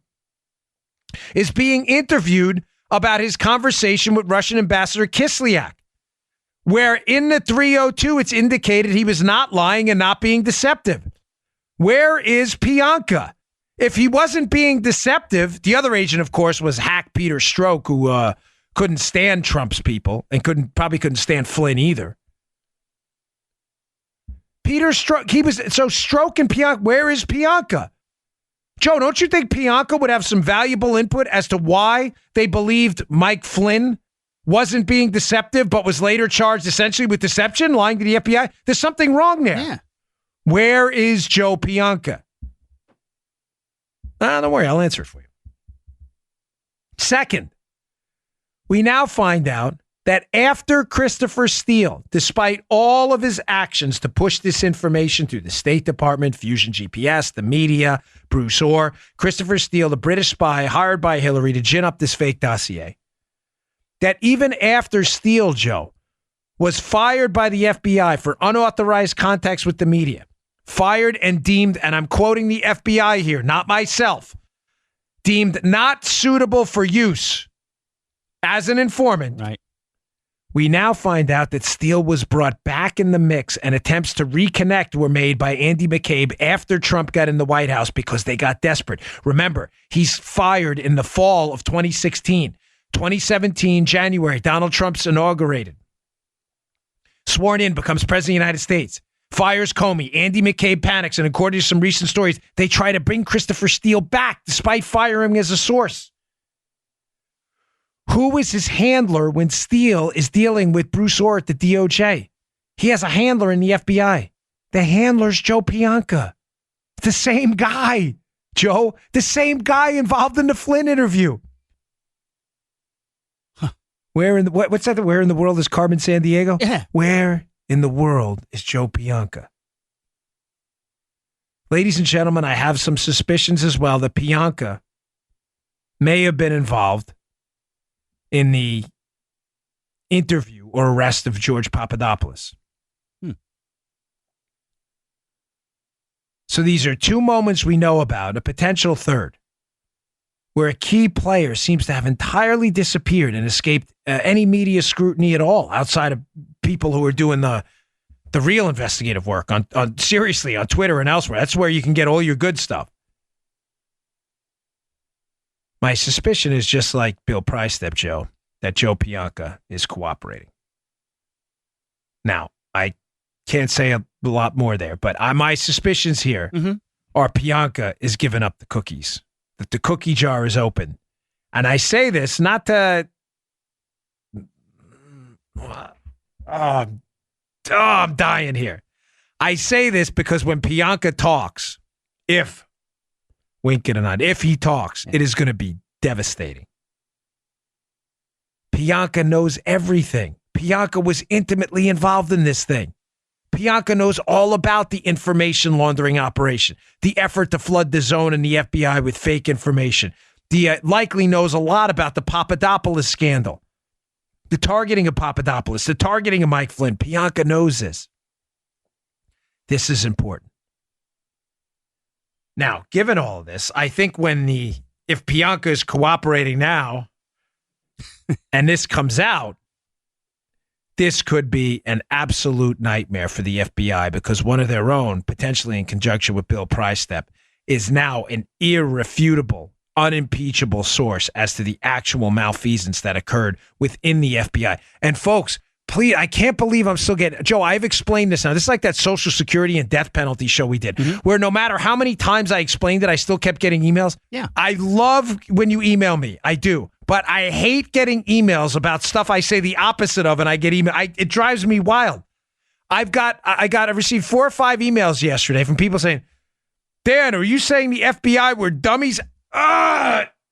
[SPEAKER 2] is being interviewed about his conversation with Russian Ambassador Kislyak. where in the 302 it's indicated he was not lying and not being deceptive. Where is Pianka? If he wasn't being deceptive, the other agent, of course, was hack Peter Strzok, who couldn't stand Trump's people and probably couldn't stand Flynn either. Peter Strzok, Strzok and Pianka, where is Pianka? Joe, don't you think Pianka would have some valuable input as to why they believed Mike Flynn wasn't being deceptive, but was later charged essentially with deception, lying to the FBI? There's something wrong there.
[SPEAKER 3] Yeah.
[SPEAKER 2] Where is Joe Pianka? Don't worry, I'll answer it for you. Second, we now find out that after Christopher Steele, despite all of his actions to push this information through the State Department, Fusion GPS, the media, Bruce Orr, Christopher Steele, the British spy hired by Hillary to gin up this fake dossier, that even after Steele, Joe, was fired by the FBI for unauthorized contacts with the media, fired and deemed, and I'm quoting the FBI here, not myself, deemed not suitable for use as an informant,
[SPEAKER 3] Right.
[SPEAKER 2] we now find out that Steele was brought back in the mix and attempts to reconnect were made by Andy McCabe after Trump got in the White House because they got desperate. Remember, he's fired in the fall of 2016. 2017, January, Donald Trump's inaugurated. Sworn in, becomes president of the United States. Fires Comey. Andy McCabe panics, and according to some recent stories, they try to bring Christopher Steele back despite firing him as a source. Who is his handler when Steele is dealing with Bruce Orr at the DOJ? He has a handler in the FBI. The handler's Joe Pianka. The same guy, Joe. The same guy involved in the Flynn interview.
[SPEAKER 3] Huh.
[SPEAKER 2] Where in the what's that? Where in the world is Carmen Sandiego?
[SPEAKER 3] Yeah.
[SPEAKER 2] Where in the world is Joe Pianka? Ladies and gentlemen, I have some suspicions as well that Pianka may have been involved in the interview or arrest of George Papadopoulos. So these are two moments we know about, a potential third, where a key player seems to have entirely disappeared and escaped any media scrutiny at all, outside of people who are doing the real investigative work on seriously on Twitter and elsewhere. That's where you can get all your good stuff. My suspicion is just like Bill Priestep, Joe, that Joe Pianka is cooperating. Now, I can't say a lot more there, but my suspicions here are Pianka is giving up the cookies, that the cookie jar is open. And I say this not to... I'm dying here. I say this because when Pianka talks, if he talks, it is going to be devastating. Pianka knows everything. Pianka was intimately involved in this thing. Pianka knows all about the information laundering operation, the effort to flood the zone and the FBI with fake information. Likely knows a lot about the Papadopoulos scandal, the targeting of Papadopoulos, the targeting of Mike Flynn. Pianka knows this. This is important. Now, given all of this, I think if Pianka is cooperating now and this comes out, this could be an absolute nightmare for the FBI because one of their own, potentially in conjunction with Bill Priestep, is now an irrefutable, unimpeachable source as to the actual malfeasance that occurred within the FBI. And folks, please, I can't believe I'm still getting... Joe, I've explained this now. This is like that Social Security and death penalty show we did, where no matter how many times I explained it, I still kept getting emails.
[SPEAKER 3] Yeah.
[SPEAKER 2] I love when you email me. I do. But I hate getting emails about stuff I say the opposite of, and I get email. It drives me wild. I received 4 or 5 emails yesterday from people saying, Dan, are you saying the FBI were dummies?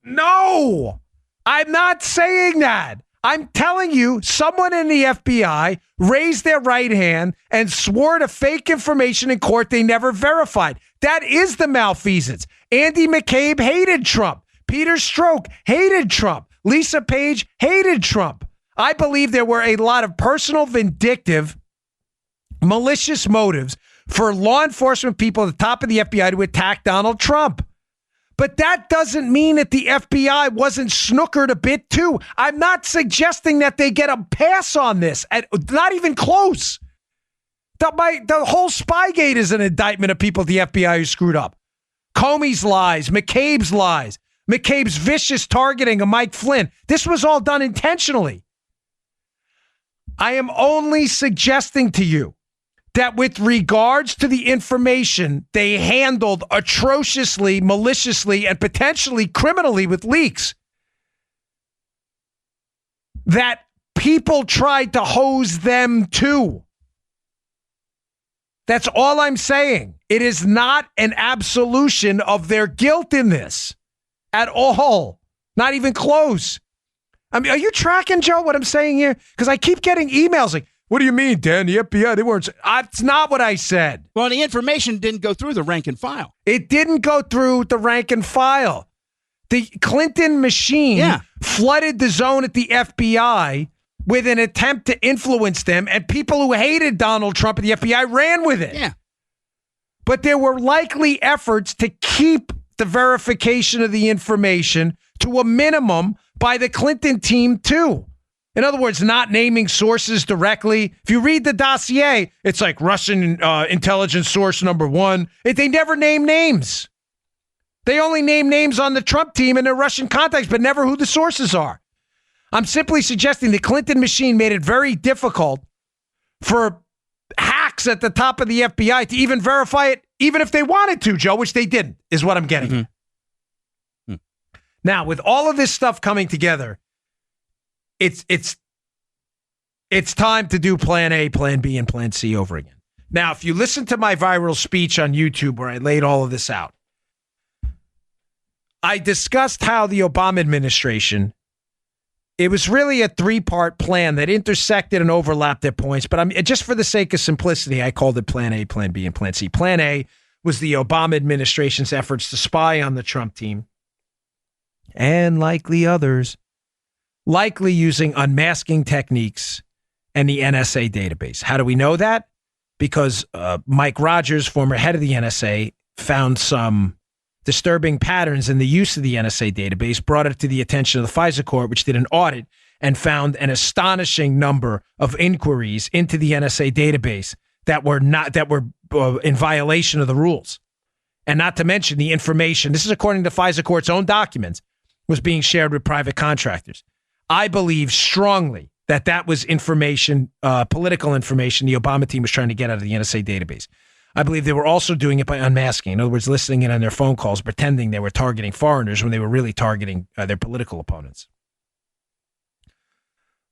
[SPEAKER 2] No, I'm not saying that. I'm telling you, someone in the FBI raised their right hand and swore to fake information in court they never verified. That is the malfeasance. Andy McCabe hated Trump. Peter Strzok hated Trump. Lisa Page hated Trump. I believe there were a lot of personal, vindictive, malicious motives for law enforcement people at the top of the FBI to attack Donald Trump. But that doesn't mean that the FBI wasn't snookered a bit too. I'm not suggesting that they get a pass on this. Not even close. The whole Spygate is an indictment of people at the FBI who screwed up. Comey's lies, McCabe's lies, McCabe's vicious targeting of Mike Flynn. This was all done intentionally. I am only suggesting to you that with regards to the information they handled atrociously, maliciously, and potentially criminally with leaks, that people tried to hose them too. That's all I'm saying. It is not an absolution of their guilt in this at all. Not even close. I mean, are you tracking, Joe, what I'm saying here? Because I keep getting emails like, what do you mean, Dan? The FBI, they weren't. That's not what I said.
[SPEAKER 3] Well, the information didn't go through the rank and file.
[SPEAKER 2] It didn't go through the rank and file. The Clinton machine flooded the zone at the FBI with an attempt to influence them, and people who hated Donald Trump and the FBI ran with it.
[SPEAKER 3] Yeah.
[SPEAKER 2] But there were likely efforts to keep the verification of the information to a minimum by the Clinton team, too. In other words, not naming sources directly. If you read the dossier, it's like Russian intelligence source number one. They never name names. They only name names on the Trump team and their Russian contacts, but never who the sources are. I'm simply suggesting the Clinton machine made it very difficult for hacks at the top of the FBI to even verify it, even if they wanted to, Joe, which they didn't, is what I'm getting at. Now, with all of this stuff coming together, it's time to do Plan A, Plan B, and Plan C over again. Now, if you listen to my viral speech on YouTube where I laid all of this out, I discussed how the Obama administration, it was really a three-part plan that intersected and overlapped at points, but just for the sake of simplicity, I called it Plan A, Plan B, and Plan C. Plan A was the Obama administration's efforts to spy on the Trump team and likely others, likely using unmasking techniques and the NSA database. How do we know that? Because Mike Rogers, former head of the NSA, found some disturbing patterns in the use of the NSA database, brought it to the attention of the FISA court, which did an audit and found an astonishing number of inquiries into the NSA database that were in violation of the rules. And not to mention the information, this is according to FISA court's own documents, was being shared with private contractors. I believe strongly that was information, political information the Obama team was trying to get out of the NSA database. I believe they were also doing it by unmasking. In other words, listening in on their phone calls, pretending they were targeting foreigners when they were really targeting their political opponents.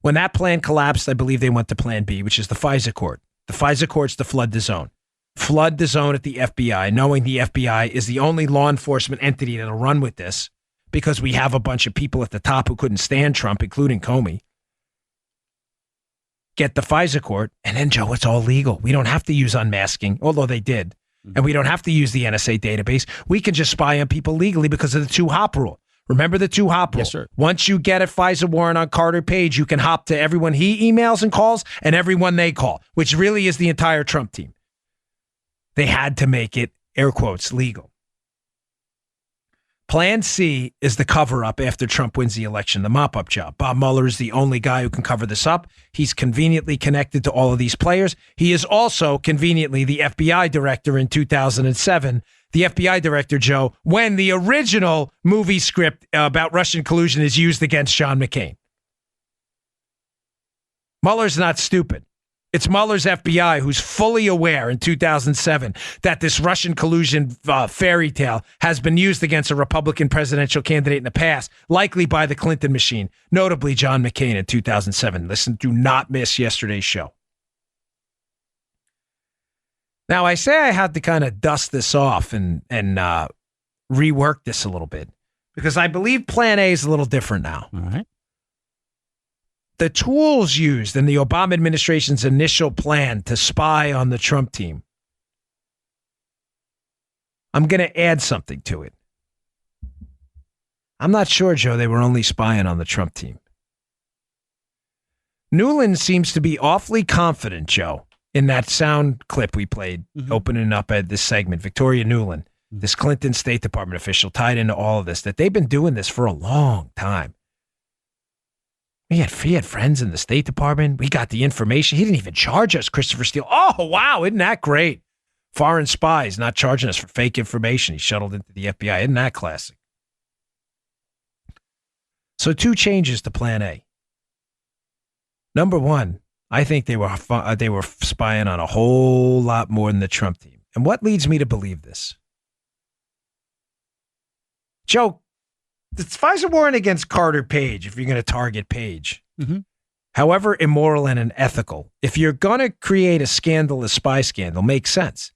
[SPEAKER 2] When that plan collapsed, I believe they went to Plan B, which is the FISA court. The FISA court's to flood the zone. Flood the zone at the FBI, knowing the FBI is the only law enforcement entity that'll run with this because we have a bunch of people at the top who couldn't stand Trump, including Comey. Get the FISA court, and then, Joe, it's all legal. We don't have to use unmasking, although they did. And we don't have to use the NSA database. We can just spy on people legally because of the two-hop rule. Remember the two-hop rule?
[SPEAKER 3] Yes, sir.
[SPEAKER 2] Once you get a FISA warrant on Carter Page, you can hop to everyone he emails and calls and everyone they call, which really is the entire Trump team. They had to make it, air quotes, legal. Plan C is the cover-up after Trump wins the election, the mop-up job. Bob Mueller is the only guy who can cover this up. He's conveniently connected to all of these players. He is also conveniently the FBI director in 2007. The FBI director, Joe, when the original movie script about Russian collusion is used against John McCain. Mueller's not stupid. It's Mueller's FBI who's fully aware in 2007 that this Russian collusion fairy tale has been used against a Republican presidential candidate in the past, likely by the Clinton machine, notably John McCain in 2007. Listen, do not miss yesterday's show. Now, I say I had to kind of dust this off and rework this a little bit because I believe Plan A is a little different now.
[SPEAKER 3] All right.
[SPEAKER 2] The tools used in the Obama administration's initial plan to spy on the Trump team, I'm going to add something to it. I'm not sure, Joe, they were only spying on the Trump team. Nuland seems to be awfully confident, Joe, in that sound clip we played opening up at this segment, Victoria Nuland. this Clinton State Department official tied into all of this, that they've been doing this for a long time. He had friends in the State Department. We got the information. He didn't even charge us, Christopher Steele. Oh, wow. Isn't that great? Foreign spies not charging us for fake information. He shuttled into the FBI. Isn't that classic? So 2 changes to Plan A. Number 1, I think they were spying on a whole lot more than the Trump team. And what leads me to believe this? Joe, the spies are warring against Carter Page if you're going to target Page.
[SPEAKER 3] Mm-hmm.
[SPEAKER 2] However immoral and unethical, if you're going to create a scandal, a spy scandal, makes sense.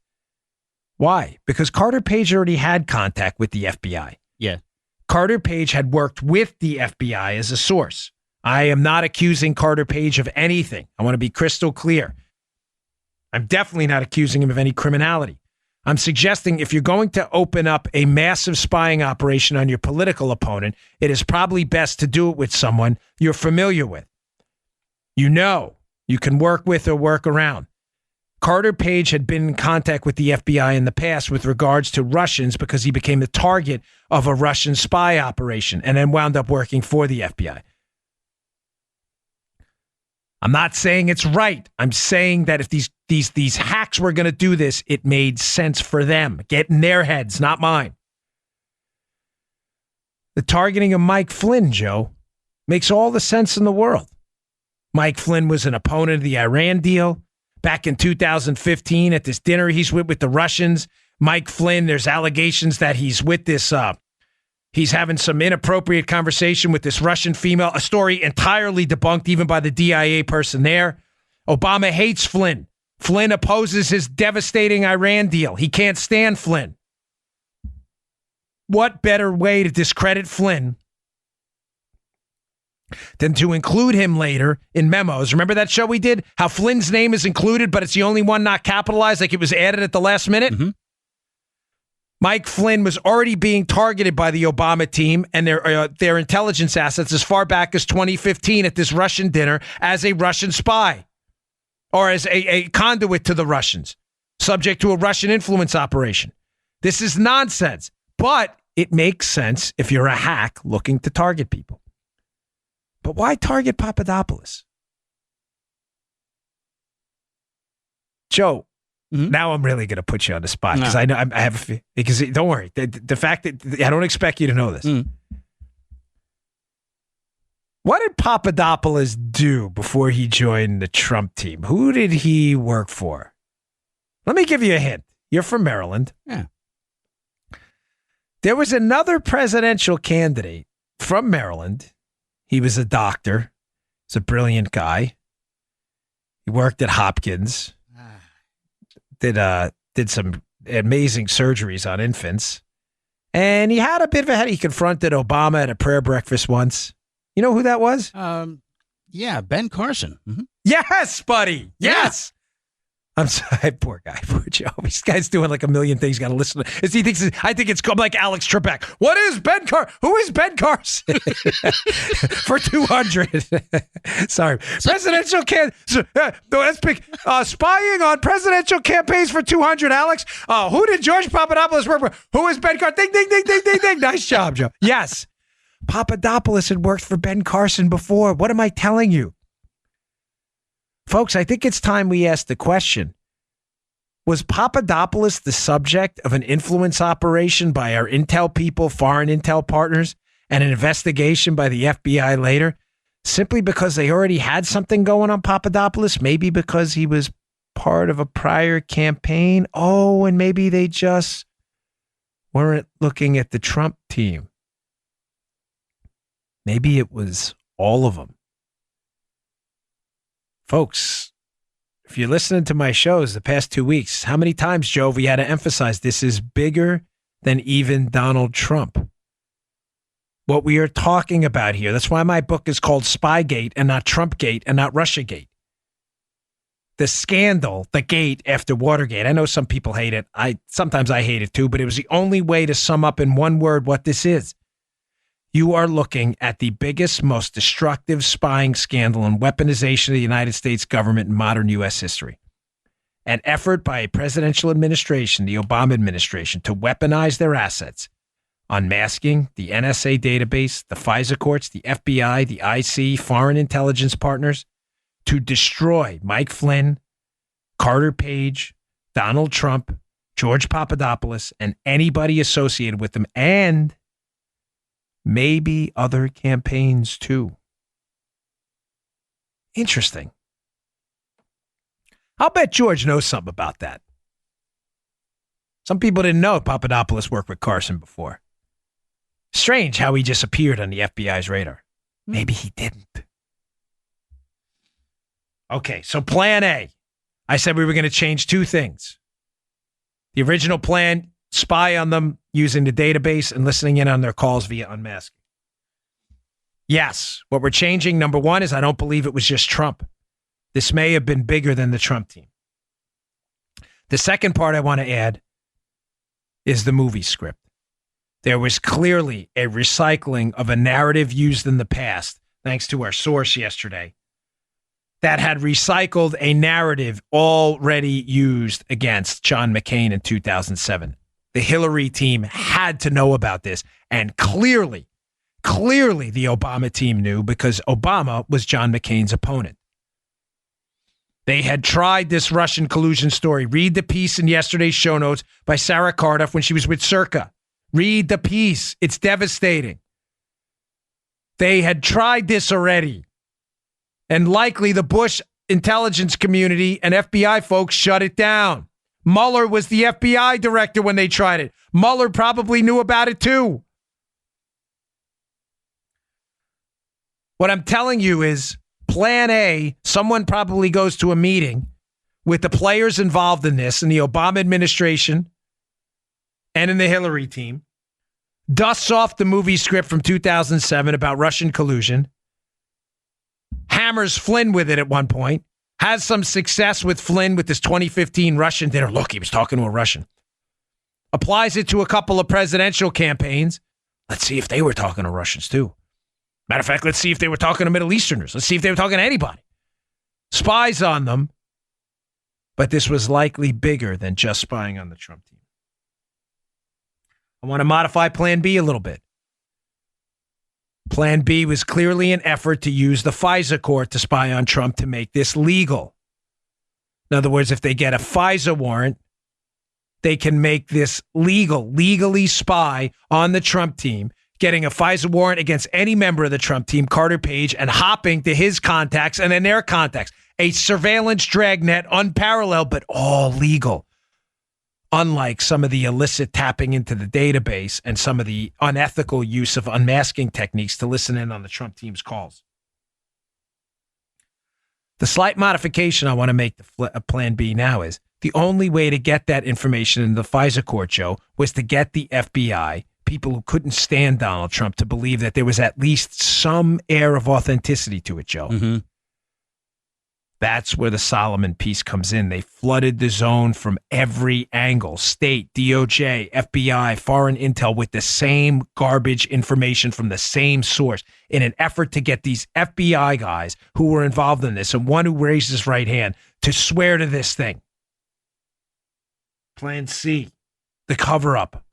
[SPEAKER 2] Why? Because Carter Page already had contact with the FBI.
[SPEAKER 3] Yeah.
[SPEAKER 2] Carter Page had worked with the FBI as a source. I am not accusing Carter Page of anything. I want to be crystal clear. I'm definitely not accusing him of any criminality. I'm suggesting if you're going to open up a massive spying operation on your political opponent, it is probably best to do it with someone you're familiar with. You know, you can work with or work around. Carter Page had been in contact with the FBI in the past with regards to Russians because he became the target of a Russian spy operation and then wound up working for the FBI. I'm not saying it's right. I'm saying that if these hacks were going to do this, it made sense for them. Get in their heads, not mine. The targeting of Mike Flynn, Joe, makes all the sense in the world. Mike Flynn was an opponent of the Iran deal. Back in 2015 at this dinner he's with the Russians. Mike Flynn, there's allegations that he's with this, he's having some inappropriate conversation with this Russian female, a story entirely debunked even by the DIA person there. Obama hates Flynn. Flynn opposes his devastating Iran deal. He can't stand Flynn. What better way to discredit Flynn than to include him later in memos? Remember that show we did? How Flynn's name is included, but it's the only one not capitalized, like it was added at the last minute?
[SPEAKER 3] Mm-hmm.
[SPEAKER 2] Mike Flynn was already being targeted by the Obama team and their intelligence assets as far back as 2015 at this Russian dinner as a Russian spy or as a conduit to the Russians, subject to a Russian influence operation. This is nonsense, but it makes sense if you're a hack looking to target people. But why target Papadopoulos? Joe, now I'm really going to put you on the spot because I know I have a because don't worry. The fact that I don't expect you to know this. What did Papadopoulos do before he joined the Trump team? Who did he work for? Let me give you a hint. You're from Maryland.
[SPEAKER 3] Yeah.
[SPEAKER 2] There was another presidential candidate from Maryland. He was a doctor. He's a brilliant guy. He worked at Hopkins. Did some amazing surgeries on infants. And he had a bit of a head. He confronted Obama at a prayer breakfast once. You know who that was?
[SPEAKER 3] Yeah, Ben Carson. Mm-hmm.
[SPEAKER 2] Yes, buddy. Yes. I'm sorry, poor guy, poor Joe. This guy's doing like a million things. Got to listen to. He thinks I think it's like Alex Trebek. What is Ben Carson? Who is Ben Carson? For 200. Sorry, presidential let's pick spying on presidential campaigns for 200. Alex, who did George Papadopoulos work for? Who is Ben Carson? Ding, ding, ding, ding, ding, ding. Nice job, Joe. Yes, Papadopoulos had worked for Ben Carson before. What am I telling you? Folks, I think it's time we ask the question, was Papadopoulos the subject of an influence operation by our intel people, foreign intel partners, and an investigation by the FBI later, simply because they already had something going on Papadopoulos? Maybe because he was part of a prior campaign? Oh, and maybe they just weren't looking at the Trump team. Maybe it was all of them. Folks, if you're listening to my shows the past 2 weeks, how many times, Joe, we had to emphasize this is bigger than even Donald Trump. What we are talking about here, that's why my book is called Spygate and not Trumpgate and not Russiagate. The scandal, the gate after Watergate. I know some people hate it. Sometimes I hate it too, but it was the only way to sum up in one word what this is. You are looking at the biggest, most destructive spying scandal and weaponization of the United States government in modern U.S. history. an effort by a presidential administration, the Obama administration, to weaponize their assets, unmasking the NSA database, the FISA courts, the FBI, the IC, foreign intelligence partners, to destroy Mike Flynn, Carter Page, Donald Trump, George Papadopoulos, and anybody associated with them, and maybe other campaigns too. Interesting. I'll bet George knows something about that. Some people didn't know Papadopoulos worked with Carson before. Strange how he just appeared on the FBI's radar. Maybe he didn't. Okay, so plan A. I said we were going to change two things. The original plan, spy on them using the database and listening in on their calls via unmasking. Yes, what we're changing, number one, is I don't believe it was just Trump. This may have been bigger than the Trump team. The second part I want to add is the movie script. There was clearly a recycling of a narrative used in the past, thanks to our source yesterday, that had recycled a narrative already used against John McCain in 2007. The Hillary team had to know about this, and clearly the Obama team knew because Obama was John McCain's opponent. They had tried this Russian collusion story. Read the piece in yesterday's show notes by Sarah Cardiff when she was with Circa. Read the piece. It's devastating. They had tried this already. And likely the Bush intelligence community and FBI folks shut it down. Mueller was the FBI director when they tried it. Mueller probably knew about it too. What I'm telling you is plan A, someone probably goes to a meeting with the players involved in this in the Obama administration and in the Hillary team, dusts off the movie script from 2007 about Russian collusion, hammers Flynn with it at one point, has some success with Flynn with this 2015 Russian dinner. Look, he was talking to a Russian. Applies it to a couple of presidential campaigns. Let's see if they were talking to Russians too. Matter of fact, let's see if they were talking to Middle Easterners. Let's see if they were talking to anybody. Spies on them. But this was likely bigger than just spying on the Trump team. I want to modify Plan B a little bit. Plan B was clearly an effort to use the FISA court to spy on Trump to make this legal. In other words, if they get a FISA warrant, they can make this legal, legally spy on the Trump team, getting a FISA warrant against any member of the Trump team, Carter Page, and hopping to his contacts and then their contacts. A surveillance dragnet, unparalleled, but all legal. Unlike some of the illicit tapping into the database and some of the unethical use of unmasking techniques to listen in on the Trump team's calls. The slight modification I want to make to Plan B now is the only way to get that information in the FISA court, Joe, was to get the FBI, people who couldn't stand Donald Trump, to believe that there was at least some air of authenticity to it, Joe. Mm-hmm. That's where the Solomon piece comes in. They flooded the zone from every angle. State, DOJ, FBI, foreign intel with the same garbage information from the same source in an effort to get these FBI guys who were involved in this and one who raised his right hand to swear to this thing. Plan C, the cover-up.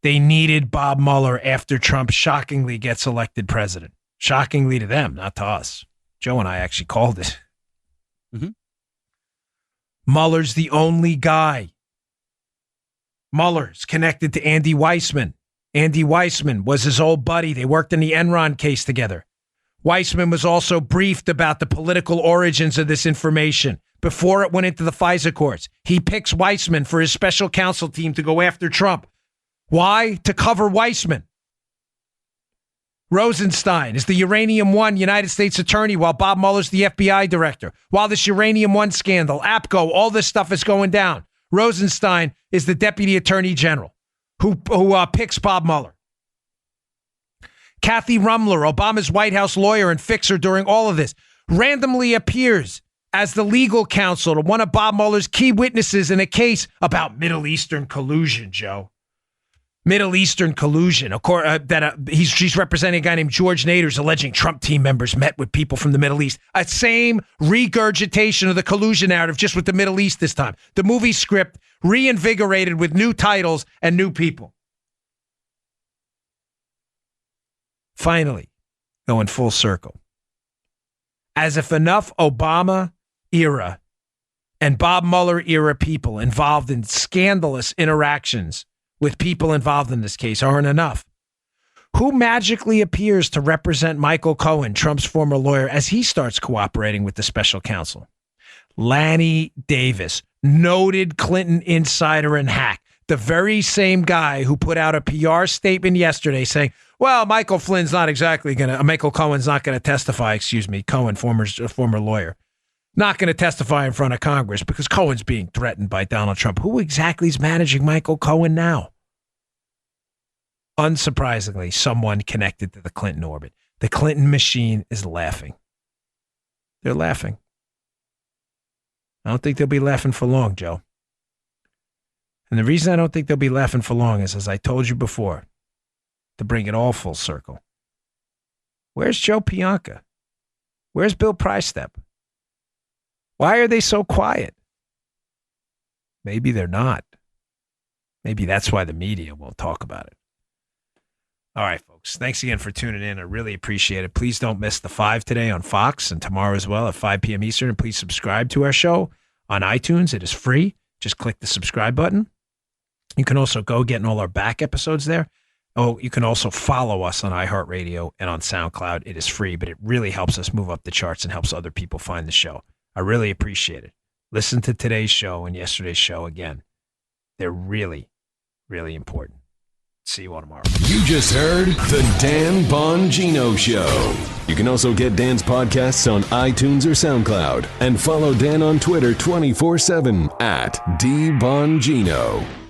[SPEAKER 2] They needed Bob Mueller after Trump shockingly gets elected president. Shockingly to them, not to us. Joe and I actually called it. Mm-hmm. Mueller's the only guy. Mueller's connected to Andy Weissman. Andy Weissman was his old buddy. They worked in the Enron case together. Weissman was also briefed about the political origins of this information before it went into the FISA courts. He picks Weissman for his special counsel team to go after Trump. Why? To cover Weissman. Rosenstein is the Uranium One United States attorney while Bob Mueller's the FBI director. While this Uranium One scandal, APCO, all this stuff is going down. Rosenstein is the deputy attorney general who picks Bob Mueller. Kathy Rumler, Obama's White House lawyer and fixer during all of this, randomly appears as the legal counsel to one of Bob Mueller's key witnesses in a case about Middle Eastern collusion, Joe. Middle Eastern collusion. Of course, she's representing a guy named George Nader's alleging Trump team members met with people from the Middle East. A same regurgitation of the collusion narrative, just with the Middle East this time. The movie script reinvigorated with new titles and new people. Finally, going full circle. As if enough Obama era and Bob Mueller era people involved in scandalous interactions with people involved in this case aren't enough. Who magically appears to represent Michael Cohen, Trump's former lawyer, as he starts cooperating with the special counsel? Lanny Davis, noted Clinton insider and hack, the very same guy who put out a PR statement yesterday saying, well, Michael Cohen's not going to testify, Cohen, former lawyer, not going to testify in front of Congress because Cohen's being threatened by Donald Trump. Who exactly is managing Michael Cohen now? Unsurprisingly, someone connected to the Clinton orbit. The Clinton machine is laughing. They're laughing. I don't think they'll be laughing for long, Joe. And the reason I don't think they'll be laughing for long is, as I told you before, to bring it all full circle. Where's Joe Pianka? Where's Bill Prystep? Why are they so quiet? Maybe they're not. Maybe that's why the media won't talk about it. All right, folks. Thanks again for tuning in. I really appreciate it. Please don't miss the 5 today on Fox and tomorrow as well at 5 p.m. Eastern. And please subscribe to our show on iTunes. It is free. Just click the subscribe button. You can also go getting all our back episodes there. Oh, you can also follow us on iHeartRadio and on SoundCloud. It is free, but it really helps us move up the charts and helps other people find the show. I really appreciate it. Listen to today's show and yesterday's show again. They're really, really important. See you all tomorrow.
[SPEAKER 1] You just heard the Dan Bongino Show. You can also get Dan's podcasts on iTunes or SoundCloud and follow Dan on Twitter 24/7 at DBongino.